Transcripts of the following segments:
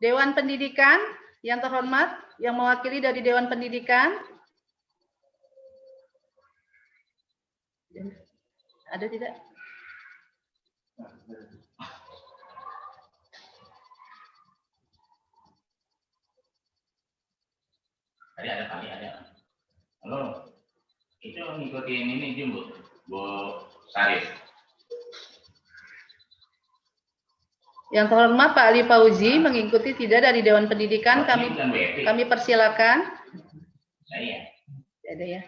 Dewan Pendidikan yang terhormat, yang mewakili dari Dewan Pendidikan. Ada tidak? Ada. Halo, itu ngikutin ini Bu Sarif. Yang terhormat Pak Ali Fauzi mengikuti tidak dari Dewan Pendidikan, kami persilakan. Saya. Ada ya.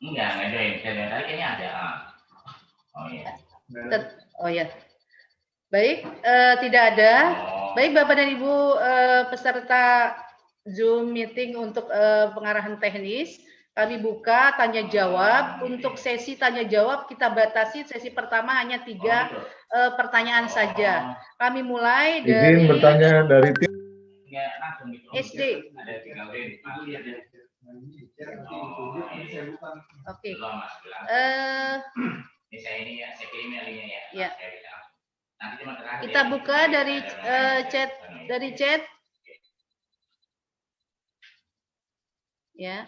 Enggak ada yang saya lihat kayaknya ada. Oh ya. Baik, tidak ada. Baik Bapak dan Ibu peserta Zoom meeting untuk pengarahan teknis, kami buka tanya jawab. Untuk sesi tanya jawab kita batasi sesi pertama hanya 3 pertanyaan saja. Kami mulai dari izin bertanya dari tim SD. Oke. Ya. Kita buka dari chat. Ya.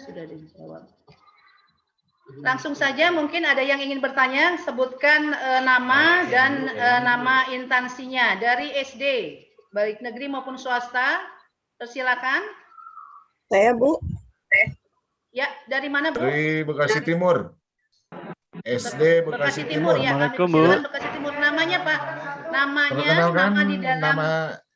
Sudah dijawab. Langsung saja mungkin ada yang ingin bertanya, sebutkan nama dan nama instansinya dari SD, baik negeri maupun swasta. Persilakan. Saya, Bu. Ya, dari mana, Bu? dari Bekasi Timur. SD Bekasi Timur. Ya, Assalamualaikum, Bu. Bekasi Timur. Namanya, Pak? Namanya, Perkenalkan nama di dalam.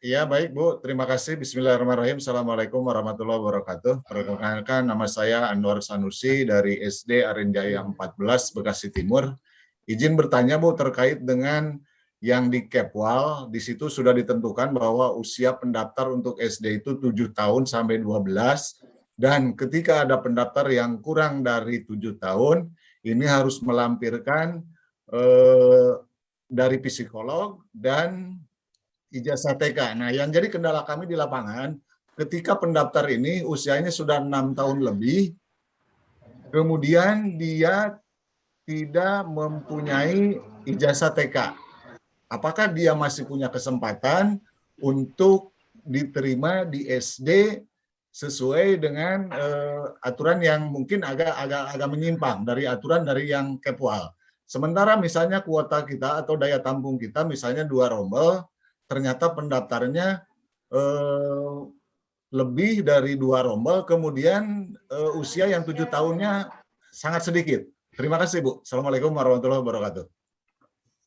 ya baik Bu, terima kasih. Bismillahirrahmanirrahim. Assalamualaikum warahmatullahi wabarakatuh. Perkenalkan nama saya Anwar Sanusi dari SD Arenjaya 14 Bekasi Timur. Izin bertanya Bu terkait dengan yang di Kepwal, di situ sudah ditentukan bahwa usia pendaftar untuk SD itu 7 tahun sampai 12, dan ketika ada pendaftar yang kurang dari 7 tahun, ini harus melampirkan dari psikolog dan ijazah TK. Nah, yang jadi kendala kami di lapangan, ketika pendaftar ini usianya sudah 6 tahun lebih, kemudian dia tidak mempunyai ijazah TK. Apakah dia masih punya kesempatan untuk diterima di SD sesuai dengan aturan yang mungkin agak menyimpang dari aturan dari yang Kepwal. Sementara misalnya kuota kita atau daya tampung kita misalnya 2 rombel, ternyata pendaftarnya lebih dari 2 rombel, kemudian usia yang 7 tahunnya sangat sedikit. Terima kasih Bu. Assalamualaikum warahmatullahi wabarakatuh.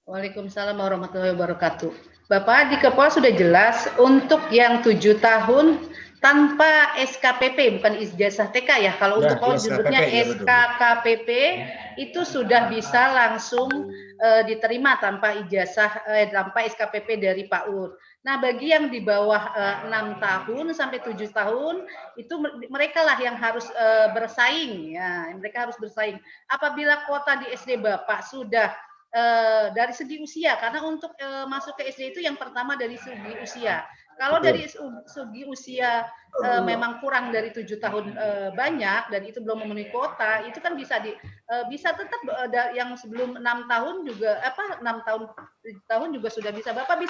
Waalaikumsalam warahmatullahi wabarakatuh. Bapak di Kepwal sudah jelas untuk yang 7 tahun tanpa SKPP, bukan ijazah TK ya. Kalau untuk Kepwal disebutnya SKKPP, itu sudah bisa langsung diterima tanpa ijazah, tanpa SKPP dari PAUD. Nah, bagi yang di bawah 6 tahun sampai 7 tahun, itu mereka lah yang harus bersaing. Ya, mereka harus bersaing. Apabila kuota di SD Bapak sudah dari segi usia, karena untuk masuk ke SD itu yang pertama dari segi usia. Kalau dari segi usia memang kurang dari 7 tahun banyak dan itu belum memenuhi kuota, itu kan bisa bisa tetap yang sebelum 6 tahun juga 6 tahun 7 tahun juga sudah bisa. Bapak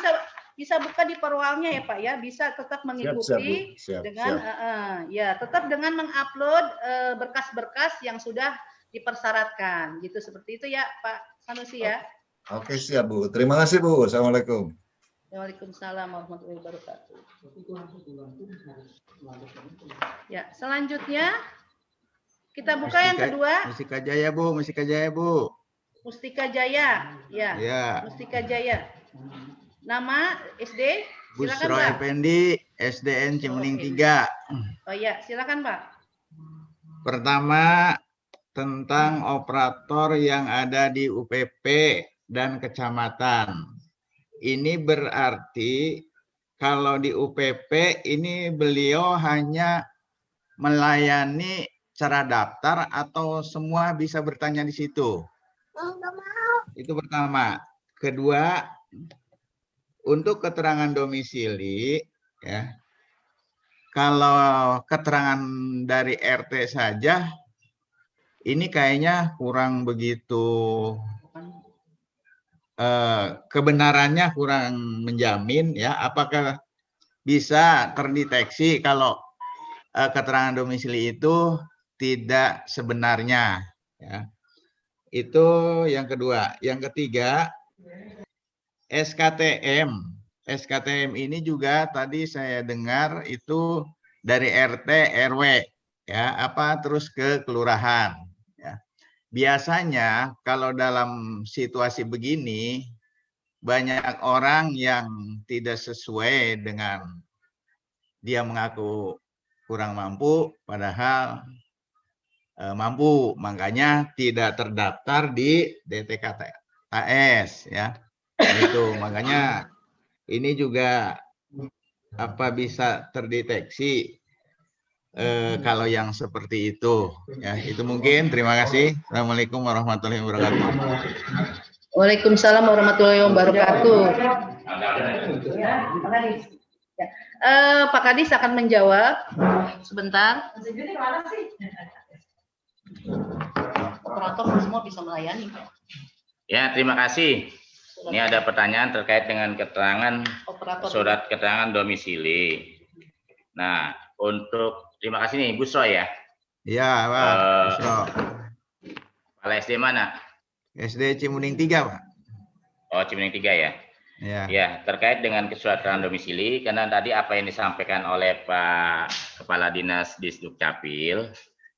bisa buka di Perwalnya ya Pak ya, bisa tetap mengikuti dengan ya tetap dengan mengupload berkas-berkas yang sudah dipersyaratkan gitu, seperti itu ya Pak Sanusi ya. Oke, siap Bu. Terima kasih Bu. Assalamualaikum. Waalaikumsalam warahmatullahi wabarakatuh. Ya, selanjutnya kita buka yang kedua. Mustika Jaya Bu, Mustika Jaya Bu. Mustika Jaya, ya. Ya. Mustika Jaya. Nama SD? Silakan Busro Pak. Effendi, SDN Cimuning 3. Oh iya, silakan Pak. Pertama, tentang operator yang ada di UPP dan kecamatan. Ini berarti kalau di UPP ini beliau hanya melayani cara daftar atau semua bisa bertanya di situ? Itu pertama. Kedua, untuk keterangan domisili, ya, kalau keterangan dari RT saja ini kayaknya kurang begitu, kebenarannya kurang menjamin ya. Apakah bisa terdeteksi kalau keterangan domisili itu tidak sebenarnya ya. Itu yang kedua. Yang ketiga, SKTM. SKTM ini juga tadi saya dengar itu dari RT RW ya, terus ke kelurahan ya. Biasanya kalau dalam situasi begini banyak orang yang tidak sesuai dengan dia mengaku kurang mampu padahal mampu, makanya tidak terdaftar di DTKTAS ya. Itu makanya ini juga bisa terdeteksi kalau yang seperti itu ya. Itu mungkin. Terima kasih. Assalamualaikum warahmatullahi wabarakatuh. Waalaikumsalam warahmatullahi wabarakatuh. Pak Kadis akan menjawab sebentar. Operator semua bisa melayani. Ya, terima kasih. Ini ada pertanyaan terkait dengan keterangan surat keterangan domisili. Nah, terima kasih nih, Bu Soy ya. Iya, Pak. Kepala SD mana? SD Cimuning 3, Pak. Oh, Cimuning 3 ya. Ya. Ya, terkait dengan surat keterangan domisili, karena tadi apa yang disampaikan oleh Pak Kepala Dinas Disduk Capil,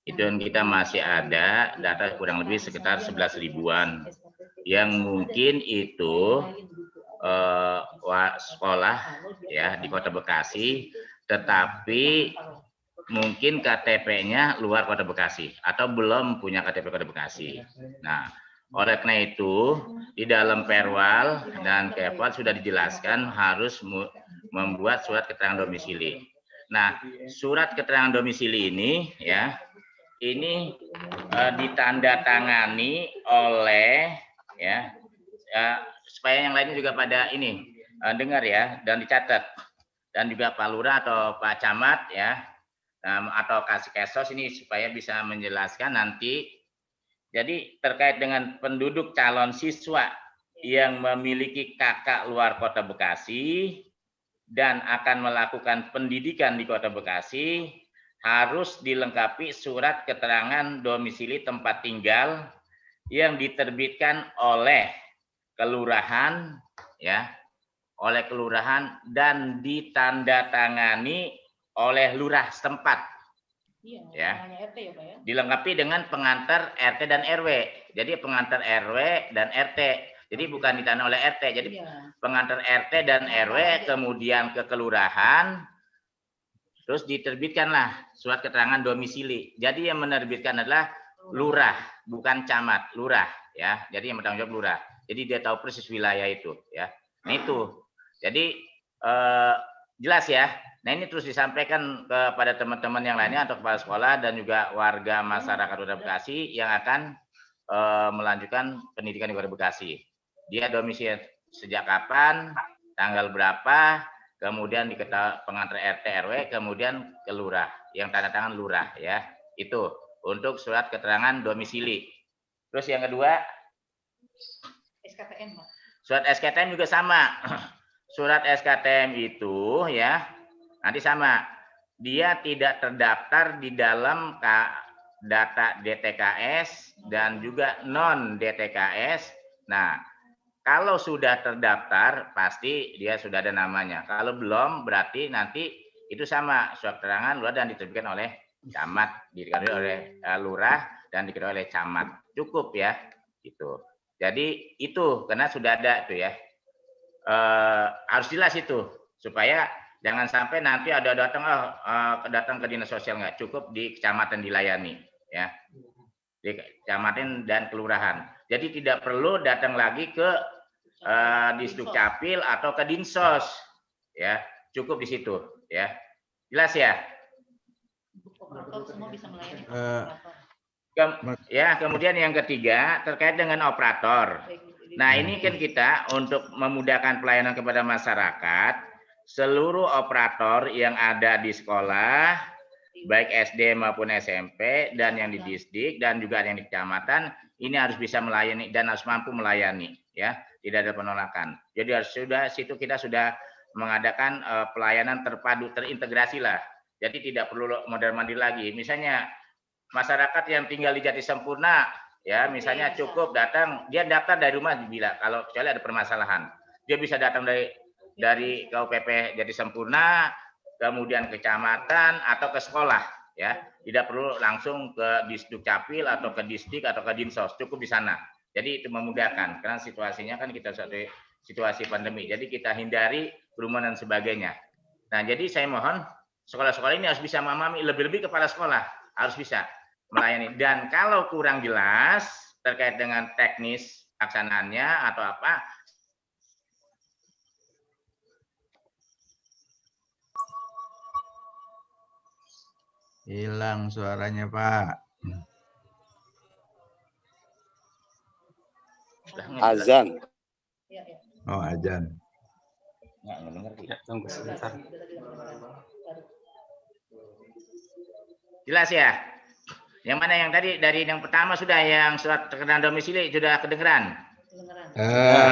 itu kita masih ada data kurang lebih sekitar 11 ribuan yang mungkin itu sekolah ya di Kota Bekasi, tetapi mungkin KTP-nya luar Kota Bekasi atau belum punya KTP Kota Bekasi. Nah, oleh karena itu di dalam Perwal dan Kepwal sudah dijelaskan harus membuat surat keterangan domisili. Nah, surat keterangan domisili ini ya, ini ditandatangani oleh ya, supaya yang lainnya juga pada ini dengar ya dan dicatat, dan juga Pak Lurah atau Pak Camat ya, atau Kasih Kesos ini supaya bisa menjelaskan nanti. Jadi terkait dengan penduduk calon siswa yang memiliki kakak luar Kota Bekasi dan akan melakukan pendidikan di Kota Bekasi, harus dilengkapi surat keterangan domisili tempat tinggal yang diterbitkan oleh kelurahan ya, oleh kelurahan dan ditandatangani oleh lurah setempat. Iya, ya. RT ya, Pak ya. Dilengkapi dengan pengantar RT dan RW. Jadi pengantar RW dan RT. Jadi bukan ditanda oleh RT. Jadi pengantar RT dan RW kemudian ke kelurahan, terus diterbitkanlah surat keterangan domisili. Jadi yang menerbitkan adalah lurah, bukan camat, lurah ya. Jadi yang bertanggung jawab lurah. Jadi dia tahu persis wilayah itu ya. Nah itu. Jadi jelas ya. Nah ini terus disampaikan kepada teman-teman yang lainnya atau kepala sekolah dan juga warga masyarakat Kota Bekasi yang akan melanjutkan pendidikan di Kota Bekasi. Dia domisili sejak kapan, tanggal berapa, kemudian diketahui pengantar RT RW, kemudian ke lurah, yang tanda tangan lurah ya. Itu untuk surat keterangan domisili. Terus yang kedua, SKTM, Pak. Surat SKTM juga sama. Surat SKTM itu ya, nanti sama. Dia tidak terdaftar di dalam data DTKS dan juga non DTKS. Nah, kalau sudah terdaftar pasti dia sudah ada namanya. Kalau belum berarti nanti itu sama, surat keterangan lurah dan diterbitkan oleh camat, diketahui oleh lurah dan diketahui oleh camat. Cukup ya, gitu. Jadi itu karena sudah ada itu ya. Harus jelas itu supaya jangan sampai nanti ada datang ke dinas sosial, nggak cukup di kecamatan dilayani ya, di kecamatan dan kelurahan. Jadi tidak perlu datang lagi ke Disduk Capil atau ke Dinsos ya, cukup di situ ya. Jelas ya. Semua bisa melayani. Ya, kemudian yang ketiga terkait dengan operator. Nah, ini kan kita untuk memudahkan pelayanan kepada masyarakat, seluruh operator yang ada di sekolah baik SD maupun SMP, dan yang di distrik dan juga yang di kecamatan, ini harus bisa melayani dan harus mampu melayani, ya, tidak ada penolakan. Jadi harus situ kita sudah mengadakan pelayanan terpadu, terintegrasi lah. Jadi tidak perlu mondar-mandir lagi. Misalnya masyarakat yang tinggal di Jati Sempurna, ya, misalnya cukup datang, dia daftar dari rumah bila kalau kecuali ada permasalahan, dia bisa datang dari KUPP Jati Sempurna, kemudian kecamatan atau ke sekolah, ya, tidak perlu langsung ke Disdukcapil atau ke distrik atau ke Dinsos, cukup di sana. Jadi itu memudahkan karena situasinya kan kita suatu situasi pandemi, jadi kita hindari kerumunan dan sebagainya. Nah, jadi saya mohon sekolah-sekolah ini harus bisa memahami, lebih-lebih kepala sekolah harus bisa melayani. Dan kalau kurang jelas terkait dengan teknis laksanaannya atau apa, hilang suaranya, Pak. Azan. Oh, azan. Tunggu sebentar. Jelas ya? Yang mana yang tadi dari yang pertama sudah, yang surat keterangan domisili sudah kedengeran.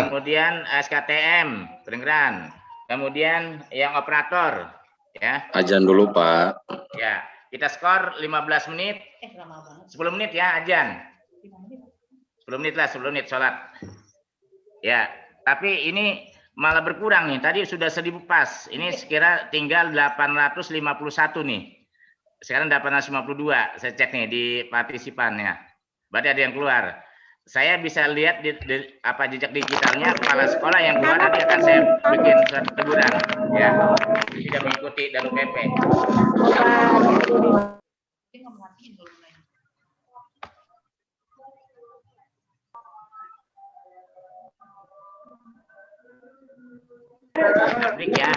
Kemudian SKTM kedengeran. Kemudian yang operator, ya. Azan dulu, Pak. Ya, kita skor 15 menit. 10 menit ya azan. 10 menit lah, 10 menit sholat. Ya, tapi ini malah berkurang nih. Tadi sudah 1000 pas. Ini sekira tinggal 851 nih. Sekarang 852, saya cek nih di partisipannya. Berarti ada yang keluar. Saya bisa lihat di apa jejak digitalnya kepala sekolah yang keluar, nanti akan saya bikin surat teguran, ya, tidak mengikuti dan UPP. Break ya,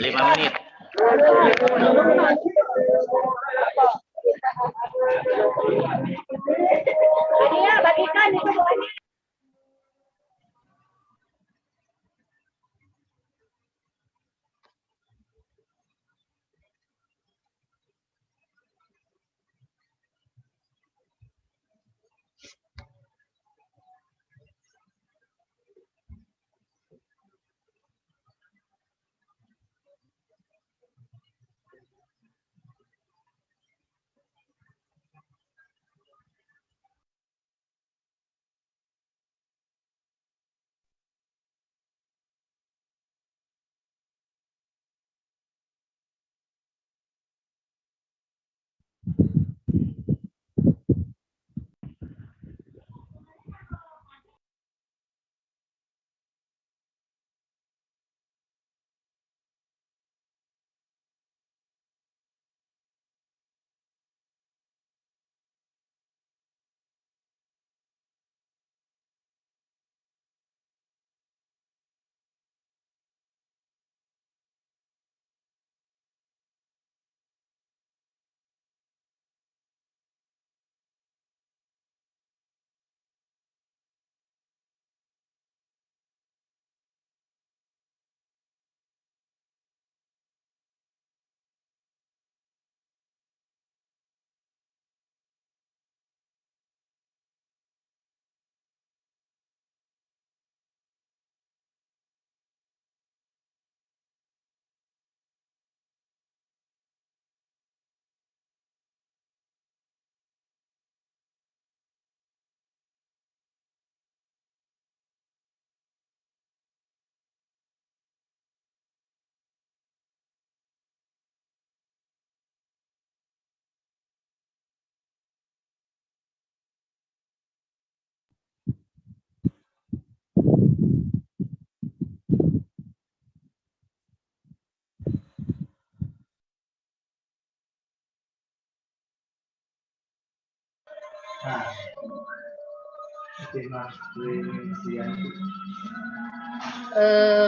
5 menit. Iya, bagikan itu buahnya.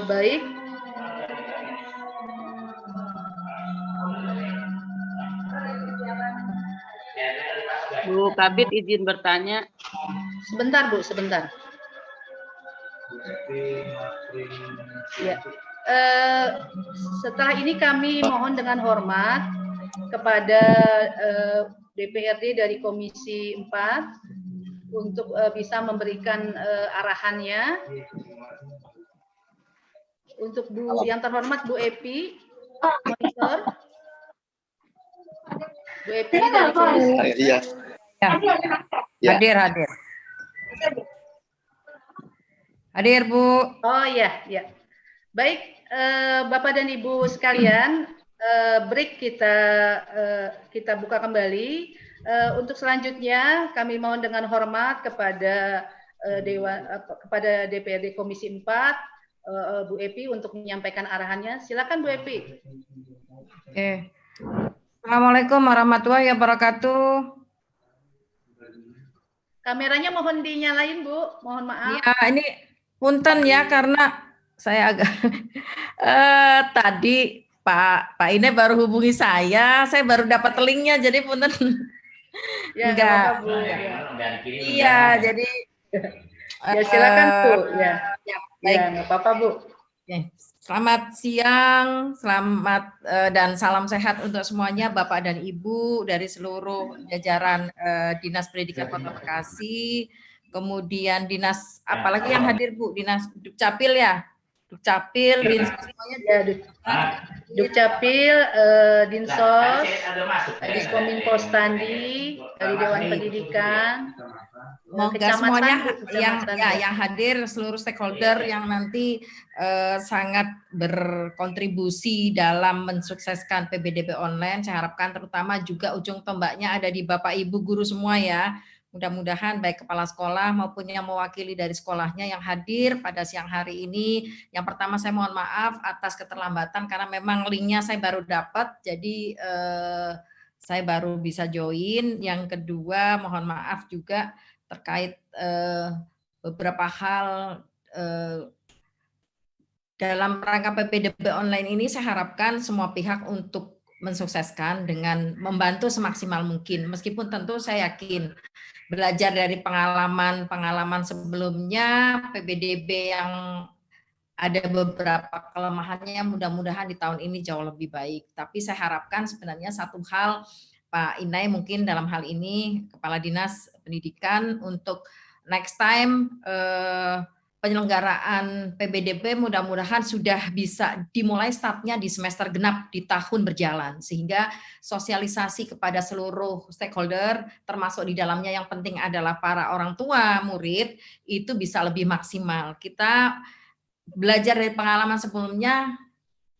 Baik. Bu Kabit izin bertanya. Sebentar Bu, sebentar. Ya. Setelah ini kami mohon dengan hormat kepada DPRD dari Komisi 4 untuk bisa memberikan arahannya. Untuk Bu yang terhormat Bu Epi, monitor. Bu Epi dari Komisi. Iya. Ya. Hadir. Hadir, Bu. Oh ya, ya. Baik, Bapak dan Ibu sekalian, break kita buka kembali. Untuk selanjutnya kami mohon dengan hormat kepada kepada DPRD Komisi 4 Bu Epi untuk menyampaikan arahannya. Silakan Bu Epi. Oke. Assalamualaikum warahmatullahi wabarakatuh. Kameranya mohon dinyalain, Bu. Mohon maaf. Ya, ini punten ya karena saya agak tadi Pak Ine baru hubungi saya baru dapat linknya, jadi punten. Ya, enggak. Bu. Iya, jadi ya silakan Bu. Ya. Baik. Ya, nggak apa-apa Bu. Selamat siang, selamat dan salam sehat untuk semuanya Bapak dan Ibu dari seluruh jajaran Dinas Pendidikan Kota Bekasi, kemudian Dinas apalagi yang hadir Bu, Dinas Dukcapil ya, Dukcapil, Dinas semuanya ya, Dukcapil, Dinsos, Diskominfo Standi, dari Dewan Pendidikan. Semoga semuanya yang hadir, seluruh stakeholder yang nanti sangat berkontribusi dalam mensukseskan PBDB online. Saya harapkan terutama juga ujung tombaknya ada di Bapak Ibu guru semua ya. Mudah-mudahan baik kepala sekolah maupun yang mewakili dari sekolahnya yang hadir pada siang hari ini. Yang pertama saya mohon maaf atas keterlambatan karena memang linknya saya baru dapat, jadi saya baru bisa join. Yang kedua mohon maaf juga terkait beberapa hal dalam rangka PPDB online ini. Saya harapkan semua pihak untuk mensukseskan dengan membantu semaksimal mungkin. Meskipun tentu saya yakin belajar dari pengalaman sebelumnya PPDB yang ada beberapa kelemahannya, mudah-mudahan di tahun ini jauh lebih baik. Tapi saya harapkan sebenarnya satu hal, Pak Inai mungkin dalam hal ini Kepala Dinas Pendidikan untuk next time penyelenggaraan PBDB mudah-mudahan sudah bisa dimulai startnya di semester genap di tahun berjalan, sehingga sosialisasi kepada seluruh stakeholder termasuk di dalamnya yang penting adalah para orang tua murid itu bisa lebih maksimal. Kita belajar dari pengalaman sebelumnya,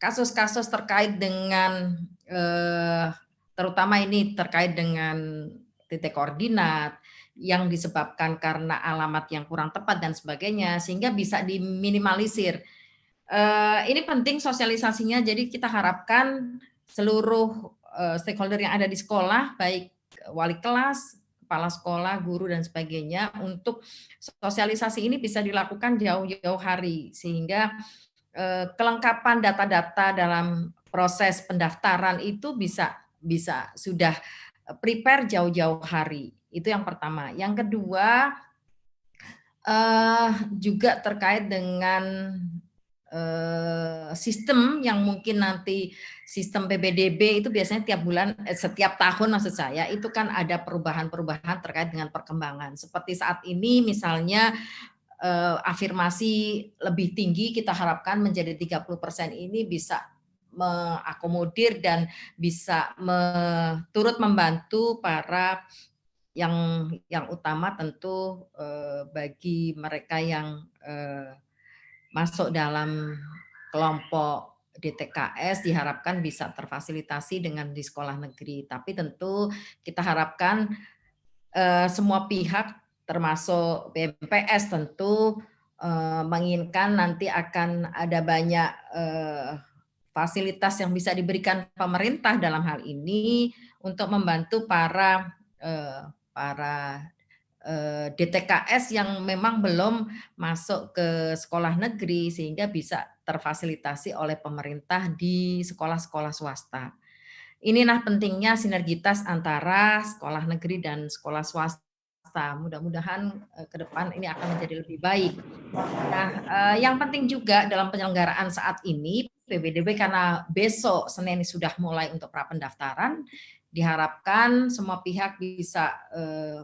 kasus-kasus terkait dengan terutama ini terkait dengan titik koordinat yang disebabkan karena alamat yang kurang tepat dan sebagainya, sehingga bisa diminimalisir. Ini penting sosialisasinya, jadi kita harapkan seluruh stakeholder yang ada di sekolah, baik wali kelas, kepala sekolah, guru, dan sebagainya, untuk sosialisasi ini bisa dilakukan jauh-jauh hari, sehingga kelengkapan data-data dalam proses pendaftaran itu bisa sudah prepare jauh-jauh hari. Itu yang pertama. Yang kedua juga terkait dengan sistem yang mungkin nanti sistem PBDB itu biasanya tiap bulan, setiap tahun maksud saya, itu kan ada perubahan-perubahan terkait dengan perkembangan. Seperti saat ini misalnya afirmasi lebih tinggi kita harapkan menjadi 30% ini bisa mengakomodir dan bisa turut membantu para yang utama tentu bagi mereka yang masuk dalam kelompok DTKS diharapkan bisa terfasilitasi dengan di sekolah negeri. Tapi tentu kita harapkan semua pihak termasuk BMPS tentu menginginkan nanti akan ada banyak fasilitas yang bisa diberikan pemerintah dalam hal ini untuk membantu para DTKS yang memang belum masuk ke sekolah negeri sehingga bisa terfasilitasi oleh pemerintah di sekolah-sekolah swasta. Inilah pentingnya sinergitas antara sekolah negeri dan sekolah swasta. Mudah-mudahan ke depan ini akan menjadi lebih baik. Nah, yang penting juga dalam penyelenggaraan saat ini PBDB karena besok Senin sudah mulai untuk pra-pendaftaran, diharapkan semua pihak bisa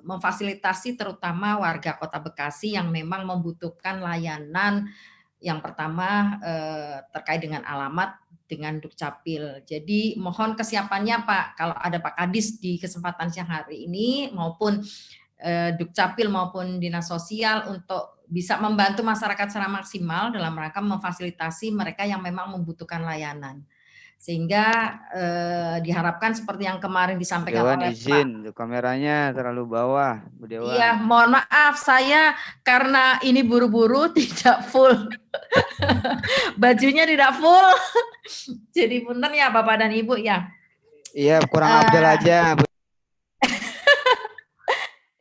memfasilitasi terutama warga Kota Bekasi yang memang membutuhkan layanan yang pertama terkait dengan alamat dengan Dukcapil. Jadi mohon kesiapannya Pak, kalau ada Pak Kadis di kesempatan siang hari ini maupun Dukcapil maupun Dinas Sosial untuk bisa membantu masyarakat secara maksimal dalam rangka memfasilitasi mereka yang memang membutuhkan layanan. Sehingga diharapkan seperti yang kemarin disampaikan Dewan oleh izin, Pak. Kameranya terlalu bawah, Bu Dewan. Iya, mohon maaf saya karena ini buru-buru tidak full. Bajunya tidak full. Jadi punten ya Bapak dan Ibu ya. Iya, kurang update aja.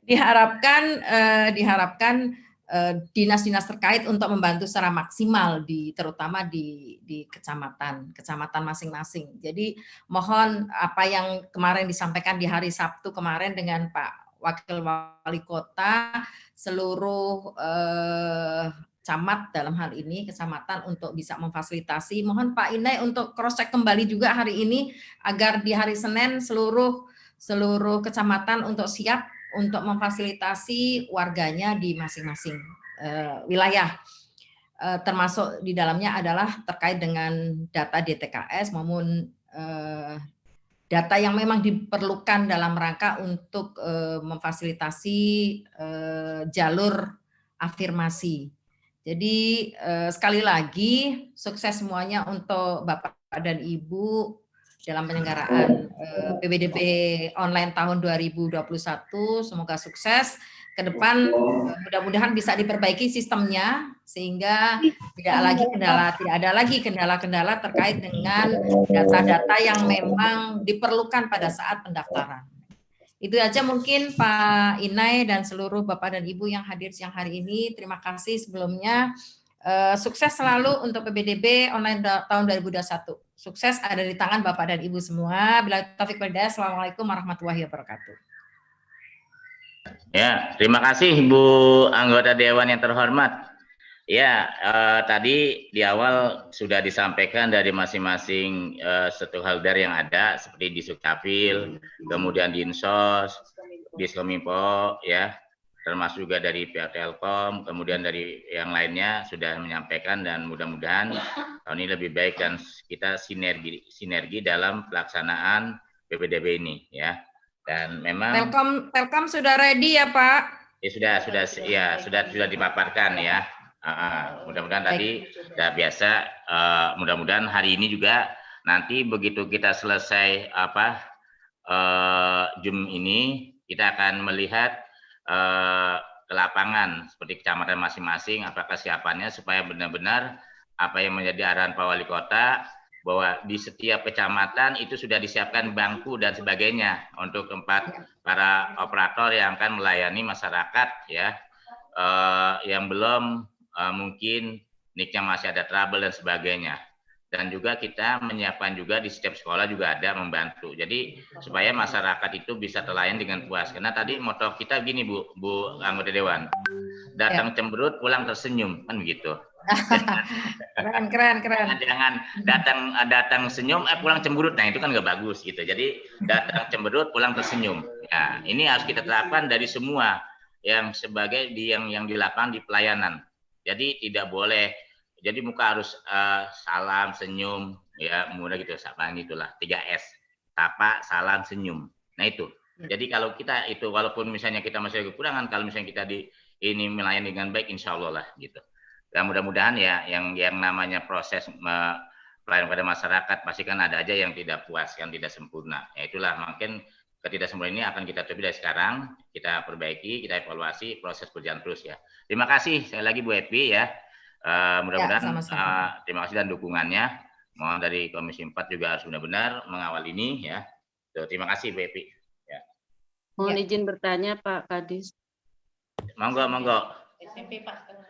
Diharapkan dinas-dinas terkait untuk membantu secara maksimal terutama di kecamatan masing-masing. Jadi mohon apa yang kemarin disampaikan di hari Sabtu kemarin dengan Pak Wakil Wali Kota, seluruh camat dalam hal ini kecamatan untuk bisa memfasilitasi. Mohon Pak Inai untuk cross check kembali juga hari ini agar di hari Senin seluruh kecamatan untuk siap untuk memfasilitasi warganya di masing-masing wilayah. Termasuk di dalamnya adalah terkait dengan data DTKS maupun data yang memang diperlukan dalam rangka untuk memfasilitasi jalur afirmasi. Jadi sekali lagi sukses semuanya untuk Bapak dan Ibu dalam penyelenggaraan PBDB online tahun 2021. Semoga sukses ke depan, mudah-mudahan bisa diperbaiki sistemnya sehingga tidak ada lagi kendala-kendala terkait dengan data-data yang memang diperlukan pada saat pendaftaran. Itu aja mungkin Pak Inai dan seluruh Bapak dan Ibu yang hadir siang hari ini. Terima kasih sebelumnya. Sukses selalu untuk PBDB online tahun 2021. Sukses ada di tangan Bapak dan Ibu semua. Bila taufik wal hidayah. Assalamualaikum warahmatullahi wabarakatuh. Ya, terima kasih Bu anggota Dewan yang terhormat. Ya, tadi di awal sudah disampaikan dari masing-masing stakeholder yang ada seperti di Dukcapil, kemudian di Dinsos, Diskominfo, ya, termasuk juga dari pihak Telkom, kemudian dari yang lainnya sudah menyampaikan dan mudah-mudahan tahun ini lebih baik dan kita sinergi dalam pelaksanaan PPDB ini, ya. Dan memang Telkom sudah ready ya Pak? Ya sudah dipaparkan ya. Mudah-mudahan tadi sudah biasa. Mudah-mudahan hari ini juga nanti begitu kita selesai Zoom ini kita akan melihat ke lapangan seperti kecamatan masing-masing apakah kesiapannya supaya benar-benar apa yang menjadi arahan Pak Wali Kota bahwa di setiap kecamatan itu sudah disiapkan bangku dan sebagainya untuk tempat para operator yang akan melayani masyarakat ya yang belum mungkin nicknya masih ada trouble dan sebagainya. Dan juga kita menyiapkan juga di setiap sekolah juga ada membantu. Jadi supaya masyarakat itu bisa terlayani dengan puas. Karena tadi moto kita gini Bu anggota Dewan, datang cemberut pulang tersenyum kan begitu. Keren. Jangan datang senyum pulang cemberut, nah itu kan nggak bagus gitu. Jadi datang cemberut pulang tersenyum. Ya ini harus kita terapkan dari semua yang sebagai yang di lapangan di pelayanan. Jadi tidak boleh. Jadi muka harus salam, senyum, ya mudah gitu, sapaan itulah 3S, sapa, salam, senyum. Nah itu. Jadi kalau kita itu walaupun misalnya kita masih kekurangan, kalau misalnya kita ini melayani dengan baik, insya Allah lah gitu. Dan mudah-mudahan ya yang namanya proses pelayanan pada masyarakat pasti kan ada aja yang tidak puas, kan tidak sempurna. Ya itulah mungkin ketidaksempurnaan ini akan kita coba dari sekarang, kita perbaiki, kita evaluasi, proses berjalan terus ya. Terima kasih sekali lagi Bu Epi ya. Mudah-mudahan terima kasih dan dukungannya. Mohon dari Komisi 4 juga harus benar-benar mengawal ini ya. Terima kasih Bu Epi. Ya. Mohon izin bertanya Pak Kadis. Monggo.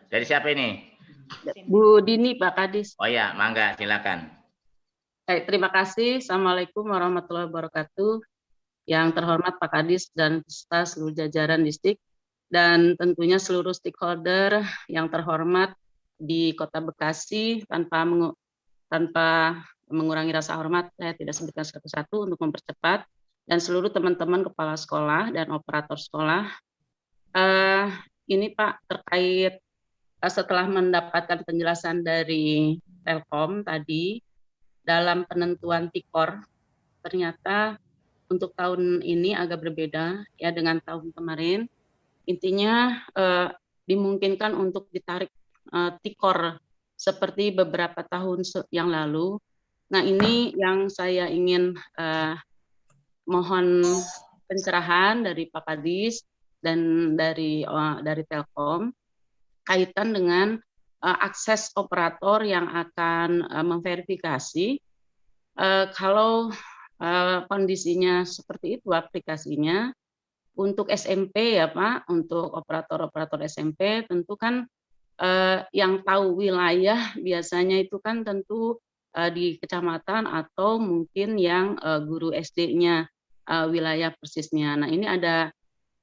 Dari siapa ini? Bu Dini Pak Kadis. Oh ya, mangga silakan. Terima kasih. Assalamualaikum warahmatullahi wabarakatuh. Yang terhormat Pak Kadis dan beserta seluruh jajaran distrik dan tentunya seluruh stakeholder yang terhormat di Kota Bekasi tanpa tanpa mengurangi rasa hormat, saya tidak sebutkan satu-satu untuk mempercepat, dan seluruh teman-teman kepala sekolah dan operator sekolah. Ini Pak, terkait setelah mendapatkan penjelasan dari Telkom tadi, dalam penentuan TIKOR, ternyata untuk tahun ini agak berbeda ya dengan tahun kemarin. Intinya dimungkinkan untuk ditarik TIKOR seperti beberapa tahun yang lalu. Nah, ini yang saya ingin mohon pencerahan dari Pak Kadis dan dari Telkom kaitan dengan akses operator yang akan memverifikasi kalau kondisinya seperti itu aplikasinya. Untuk SMP ya Pak, untuk operator-operator SMP tentu kan yang tahu wilayah biasanya itu kan tentu di kecamatan atau mungkin yang guru SD-nya wilayah persisnya. Nah, ini ada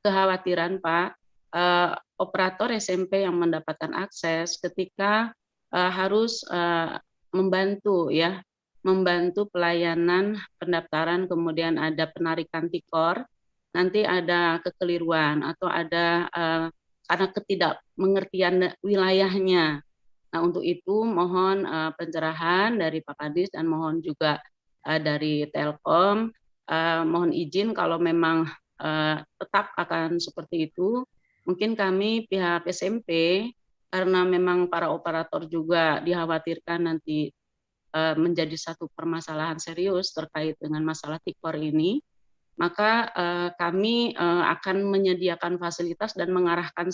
kekhawatiran Pak, operator SMP yang mendapatkan akses ketika harus membantu pelayanan pendaftaran, kemudian ada penarikan TIKOR, nanti ada kekeliruan atau ada karena ketidakmengertian wilayahnya. Nah, untuk itu mohon pencerahan dari Pak Kadis dan mohon juga dari Telkom, mohon izin kalau memang tetap akan seperti itu, mungkin kami pihak SMP, karena memang para operator juga dikhawatirkan nanti menjadi satu permasalahan serius terkait dengan masalah TIKOR ini, maka kami akan menyediakan fasilitas dan mengarahkan,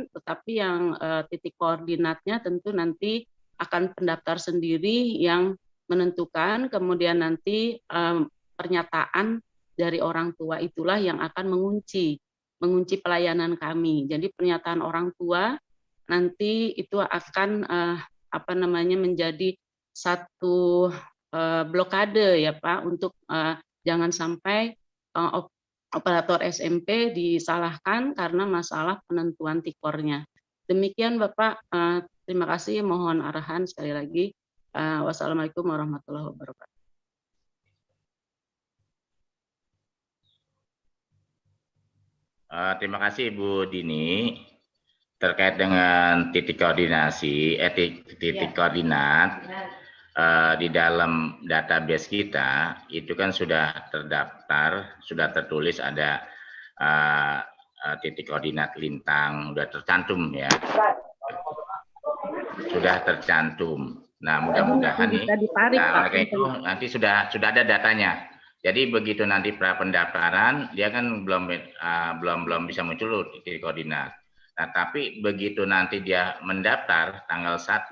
tetapi yang titik koordinatnya tentu nanti akan pendaftar sendiri yang menentukan, kemudian nanti pernyataan dari orang tua itulah yang akan mengunci pelayanan kami. Jadi pernyataan orang tua nanti itu akan menjadi satu blokade ya Pak, untuk jangan sampai operator SMP disalahkan karena masalah penentuan TIKOR-nya. Demikian Bapak, terima kasih, mohon arahan sekali lagi. Wassalamualaikum warahmatullahi wabarakatuh. Terima kasih Ibu Dini. Terkait dengan titik koordinasi, titik koordinat, di dalam database kita itu kan sudah terdaftar, sudah tertulis ada titik koordinat lintang, sudah tercantum ya, sudah tercantum. Nah, mudah-mudahan nih, itu nanti sudah ada datanya. Jadi begitu nanti pra pendaftaran dia kan belum bisa muncul titik koordinat. Nah, tapi begitu nanti dia mendaftar tanggal 1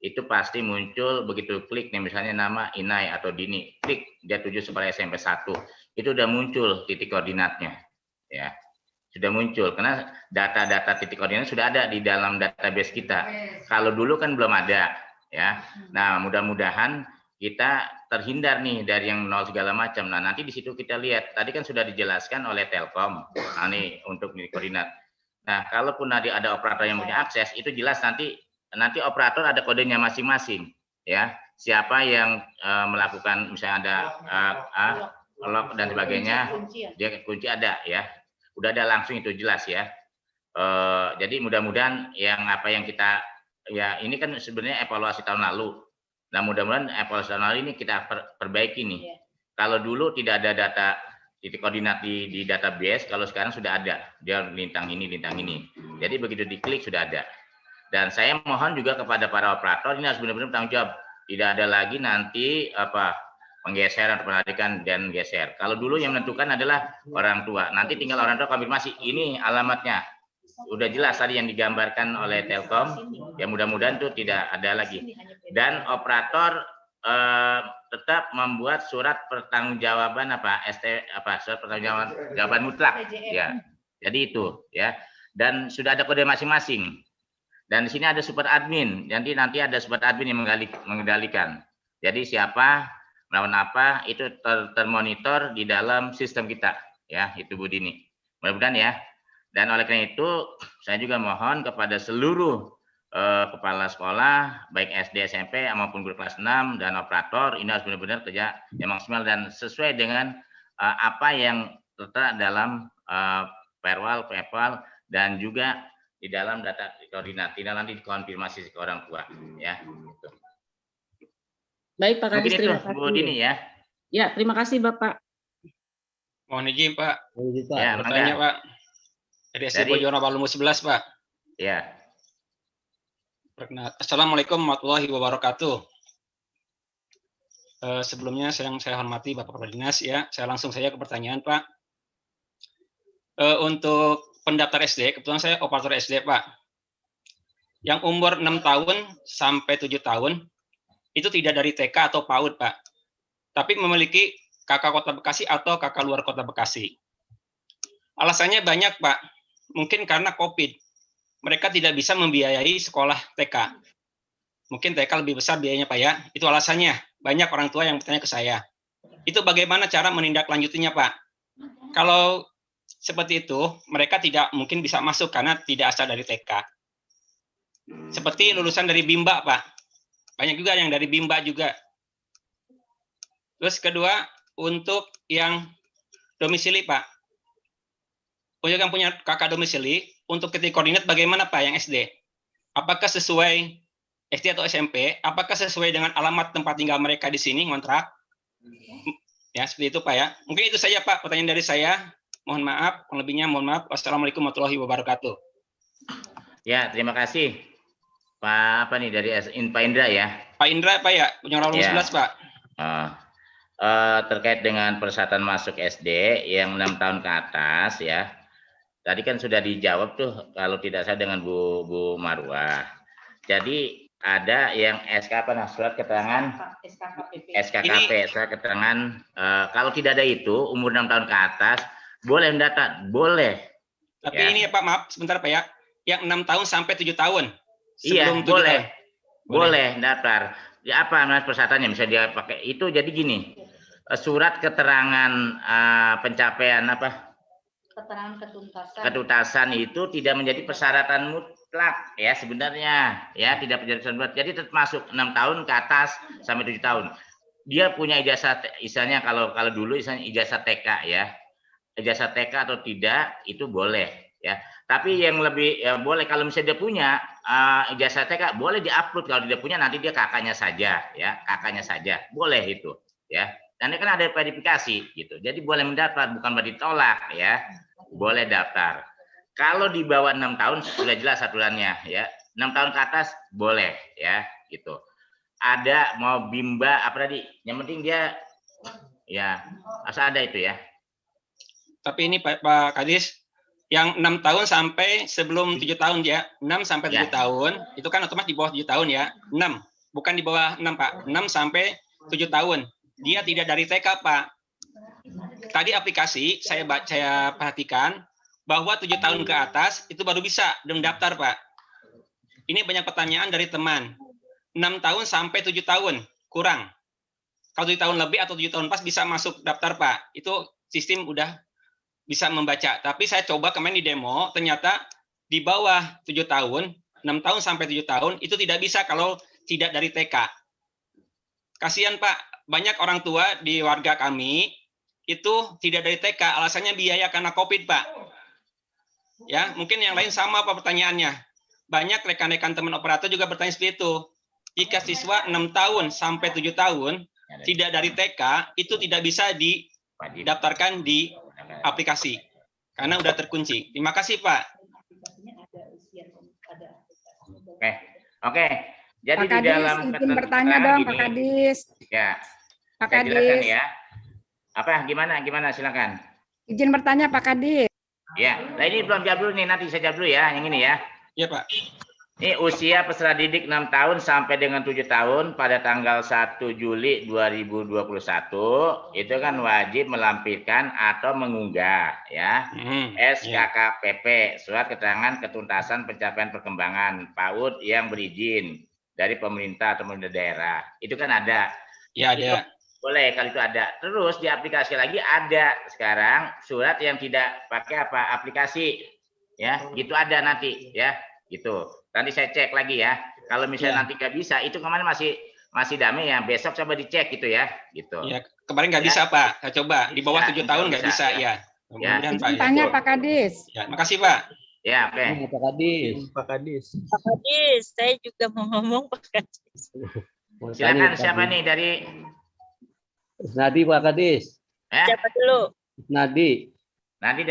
itu pasti muncul, begitu klik nih misalnya nama Inai atau Dini, klik dia tuju sebagai SMP 1, itu udah muncul titik koordinatnya ya, sudah muncul karena data-data titik koordinat sudah ada di dalam database kita. Kalau dulu kan belum ada ya. Nah, mudah-mudahan kita terhindar nih dari yang nol segala macam. Nah, nanti di situ kita lihat tadi kan sudah dijelaskan oleh Telkom, nah, nih untuk titik koordinat. Nah, kalaupun nanti ada operator yang punya akses, itu jelas nanti operator ada kodenya masing-masing ya, siapa yang melakukan misalnya ada lock dan sebagainya, dia kunci ada ya, udah ada langsung, itu jelas ya. Jadi mudah-mudahan yang kita ya, ini kan sebenarnya evaluasi tahun lalu. Nah, mudah-mudahan evaluasi tahun lalu ini kita perbaiki nih. Kalau dulu tidak ada data titik koordinat di database, kalau sekarang sudah ada, dia lintang ini. Jadi begitu diklik sudah ada. Dan saya mohon juga kepada para operator ini harus benar-benar bertanggung jawab. Tidak ada lagi nanti penggeseran atau penarikan dan geser. Kalau dulu yang menentukan adalah orang tua. Nanti tinggal orang tua konfirmasi, ini alamatnya. Udah jelas tadi yang digambarkan oleh Telkom. Ya mudah-mudahan itu tidak ada lagi. Dan operator tetap membuat surat pertanggungjawaban surat pertanggungjawaban mutlak ya. Jadi itu ya. Dan sudah ada kode masing-masing. Dan di sini ada super admin. Nanti ada super admin yang mengendalikan. Jadi siapa melawan apa itu termonitor di dalam sistem kita ya, itu Bu Dini. Mudah-mudahan ya. Dan oleh karena itu saya juga mohon kepada seluruh kepala sekolah, baik SD, SMP, maupun guru kelas 6 dan operator, ini harus benar-benar kerja yang maksimal dan sesuai dengan apa yang tertera dalam perwal, dan juga di dalam data koordinat. Tidak nanti dikonfirmasi ke orang tua, ya. Gitu. Baik Pak Kadis, terima kasih. Bu Dini ya. Ya, terima kasih Bapak. Mohon izin Pak. Ya, bertanya Pak. Dari SD Bojono Palu 11 Pak. Ya. Assalamualaikum warahmatullahi wabarakatuh. Sebelumnya saya hormati Bapak Kepala Dinas ya. Saya langsung saja ke pertanyaan Pak. Untuk pendaftar SD, kebetulan saya operator SD Pak. Yang umur 6 tahun sampai 7 tahun itu tidak dari TK atau PAUD Pak. Tapi memiliki KK Kota Bekasi atau KK luar Kota Bekasi. Alasannya banyak Pak. Mungkin karena COVID. Mereka tidak bisa membiayai sekolah TK. Mungkin TK lebih besar biayanya Pak ya. Itu alasannya. Banyak orang tua yang bertanya ke saya. Itu bagaimana cara menindaklanjutinya Pak? Kalau seperti itu, mereka tidak mungkin bisa masuk karena tidak asal dari TK. Seperti lulusan dari Bimba Pak. Banyak juga yang dari Bimba juga. Terus kedua, untuk yang domisili Pak. Untuk yang punya kakak domisili, untuk titik koordinat bagaimana Pak yang SD? Apakah sesuai SD atau SMP? Apakah sesuai dengan alamat tempat tinggal mereka di sini ngontrak? Ya, seperti itu Pak ya. Mungkin itu saja Pak pertanyaan dari saya. Mohon maaf, kurang lebihnya mohon maaf. Wassalamualaikum warahmatullahi wabarakatuh. Ya, terima kasih. Pak apa nih dari Pak Indra ya? Pak Indra Pak ya, punya orang 11 Pak. Terkait dengan persyaratan masuk SD yang 6 tahun ke atas ya. Tadi kan sudah dijawab tuh kalau tidak salah dengan Bu Marwah. Jadi ada yang surat keterangan SKKP, surat keterangan kalau tidak ada itu umur 6 tahun ke atas boleh mendata, boleh. Tapi ya. Ini ya Pak, maaf sebentar Pak ya. Yang 6 tahun sampai 7 tahun. Iya, boleh. Boleh daftar. Ya apa mas persyaratannya bisa dia pakai itu jadi gini. Surat keterangan pencapaian apa? Keterangan ketuntasan. Ketuntasan itu tidak menjadi persyaratan mutlak ya sebenarnya ya tidak menjadi persyaratan mutlak. Jadi tetap masuk 6 tahun ke atas sampai 7 tahun. Dia punya ijazah misalnya kalau dulu misalnya ijazah TK ya. Ijazah TK atau tidak itu boleh ya. Tapi yang lebih ya boleh kalau misalnya dia punya ijazah TK boleh diupload, kalau tidak punya nanti dia kakaknya saja ya, kakaknya saja. Boleh itu ya. Dan kan ada verifikasi gitu. Jadi boleh mendaftar bukan berarti ditolak ya. Boleh daftar. Kalau di bawah 6 tahun sudah jelas aturannya ya. 6 tahun ke atas boleh ya gitu. Ada mau Bimba apa tadi? Yang penting dia ya asal ada itu ya. Tapi ini Pak Kadis yang 6 tahun sampai sebelum 7 tahun ya. 6 sampai 7 tahun itu kan otomatis di bawah 7 tahun ya. 6 bukan di bawah 6 Pak. 6 sampai 7 tahun. Dia tidak dari TK Pak. Tadi aplikasi saya perhatikan bahwa 7 tahun ke atas itu baru bisa mendaftar Pak. Ini banyak pertanyaan dari teman. 6 tahun sampai 7 tahun kurang. Kalau 7 tahun lebih atau 7 tahun pas bisa masuk daftar Pak. Itu sistem udah bisa membaca. Tapi saya coba kemarin di demo, ternyata di bawah 7 tahun, 6 tahun sampai 7 tahun itu tidak bisa kalau tidak dari TK. Kasihan Pak. Banyak orang tua di warga kami itu tidak dari TK, alasannya biaya karena COVID, Pak. Ya, mungkin yang lain sama Pak pertanyaannya. Banyak rekan-rekan teman operator juga bertanya seperti itu. Jika siswa 6 tahun sampai 7 tahun tidak dari TK, itu tidak bisa didaftarkan di aplikasi karena udah terkunci. Terima kasih, Pak. Oke. Jadi Pak Kadis, di dalam izin bertanya dong, Pak Kadis. Ya. Pak Saya jelaskan Kadis. ya. Apa gimana silakan. Izin bertanya Pak Kadis. Ya. Nah ini belum jawab dulu nih, nanti saya jawab dulu ya yang ini ya. Iya, Pak. Ini usia peserta didik 6 tahun sampai dengan 7 tahun pada tanggal 1 Juli 2021 itu kan wajib melampirkan atau mengunggah ya SKKPP, surat keterangan ketuntasan pencapaian perkembangan PAUD yang berizin dari pemerintah atau pemerintah daerah. Itu kan ada. Ya, ada. Boleh kalau itu ada. Terus di aplikasi lagi ada sekarang surat yang tidak pakai aplikasi ya, gitu ada nanti ya, gitu. Nanti saya cek lagi ya. Kalau misalnya nanti nggak bisa, itu kemarin masih damai ya. Besok coba dicek gitu ya, gitu. Ya, kemarin nggak bisa Pak. Saya coba di bawah 7 tahun nggak bisa ya. Mudah-mudahan Pak. Tanya Pak Kadis. Ya, makasih Pak. Ya, oke. Pak Kadis. Pak Kadis. Pak Kadis, saya juga mau ngomong Pak Kadis. Silakan siapa nih dari Nadi Pak Kadis. Siapa dulu? Nadi. Nadi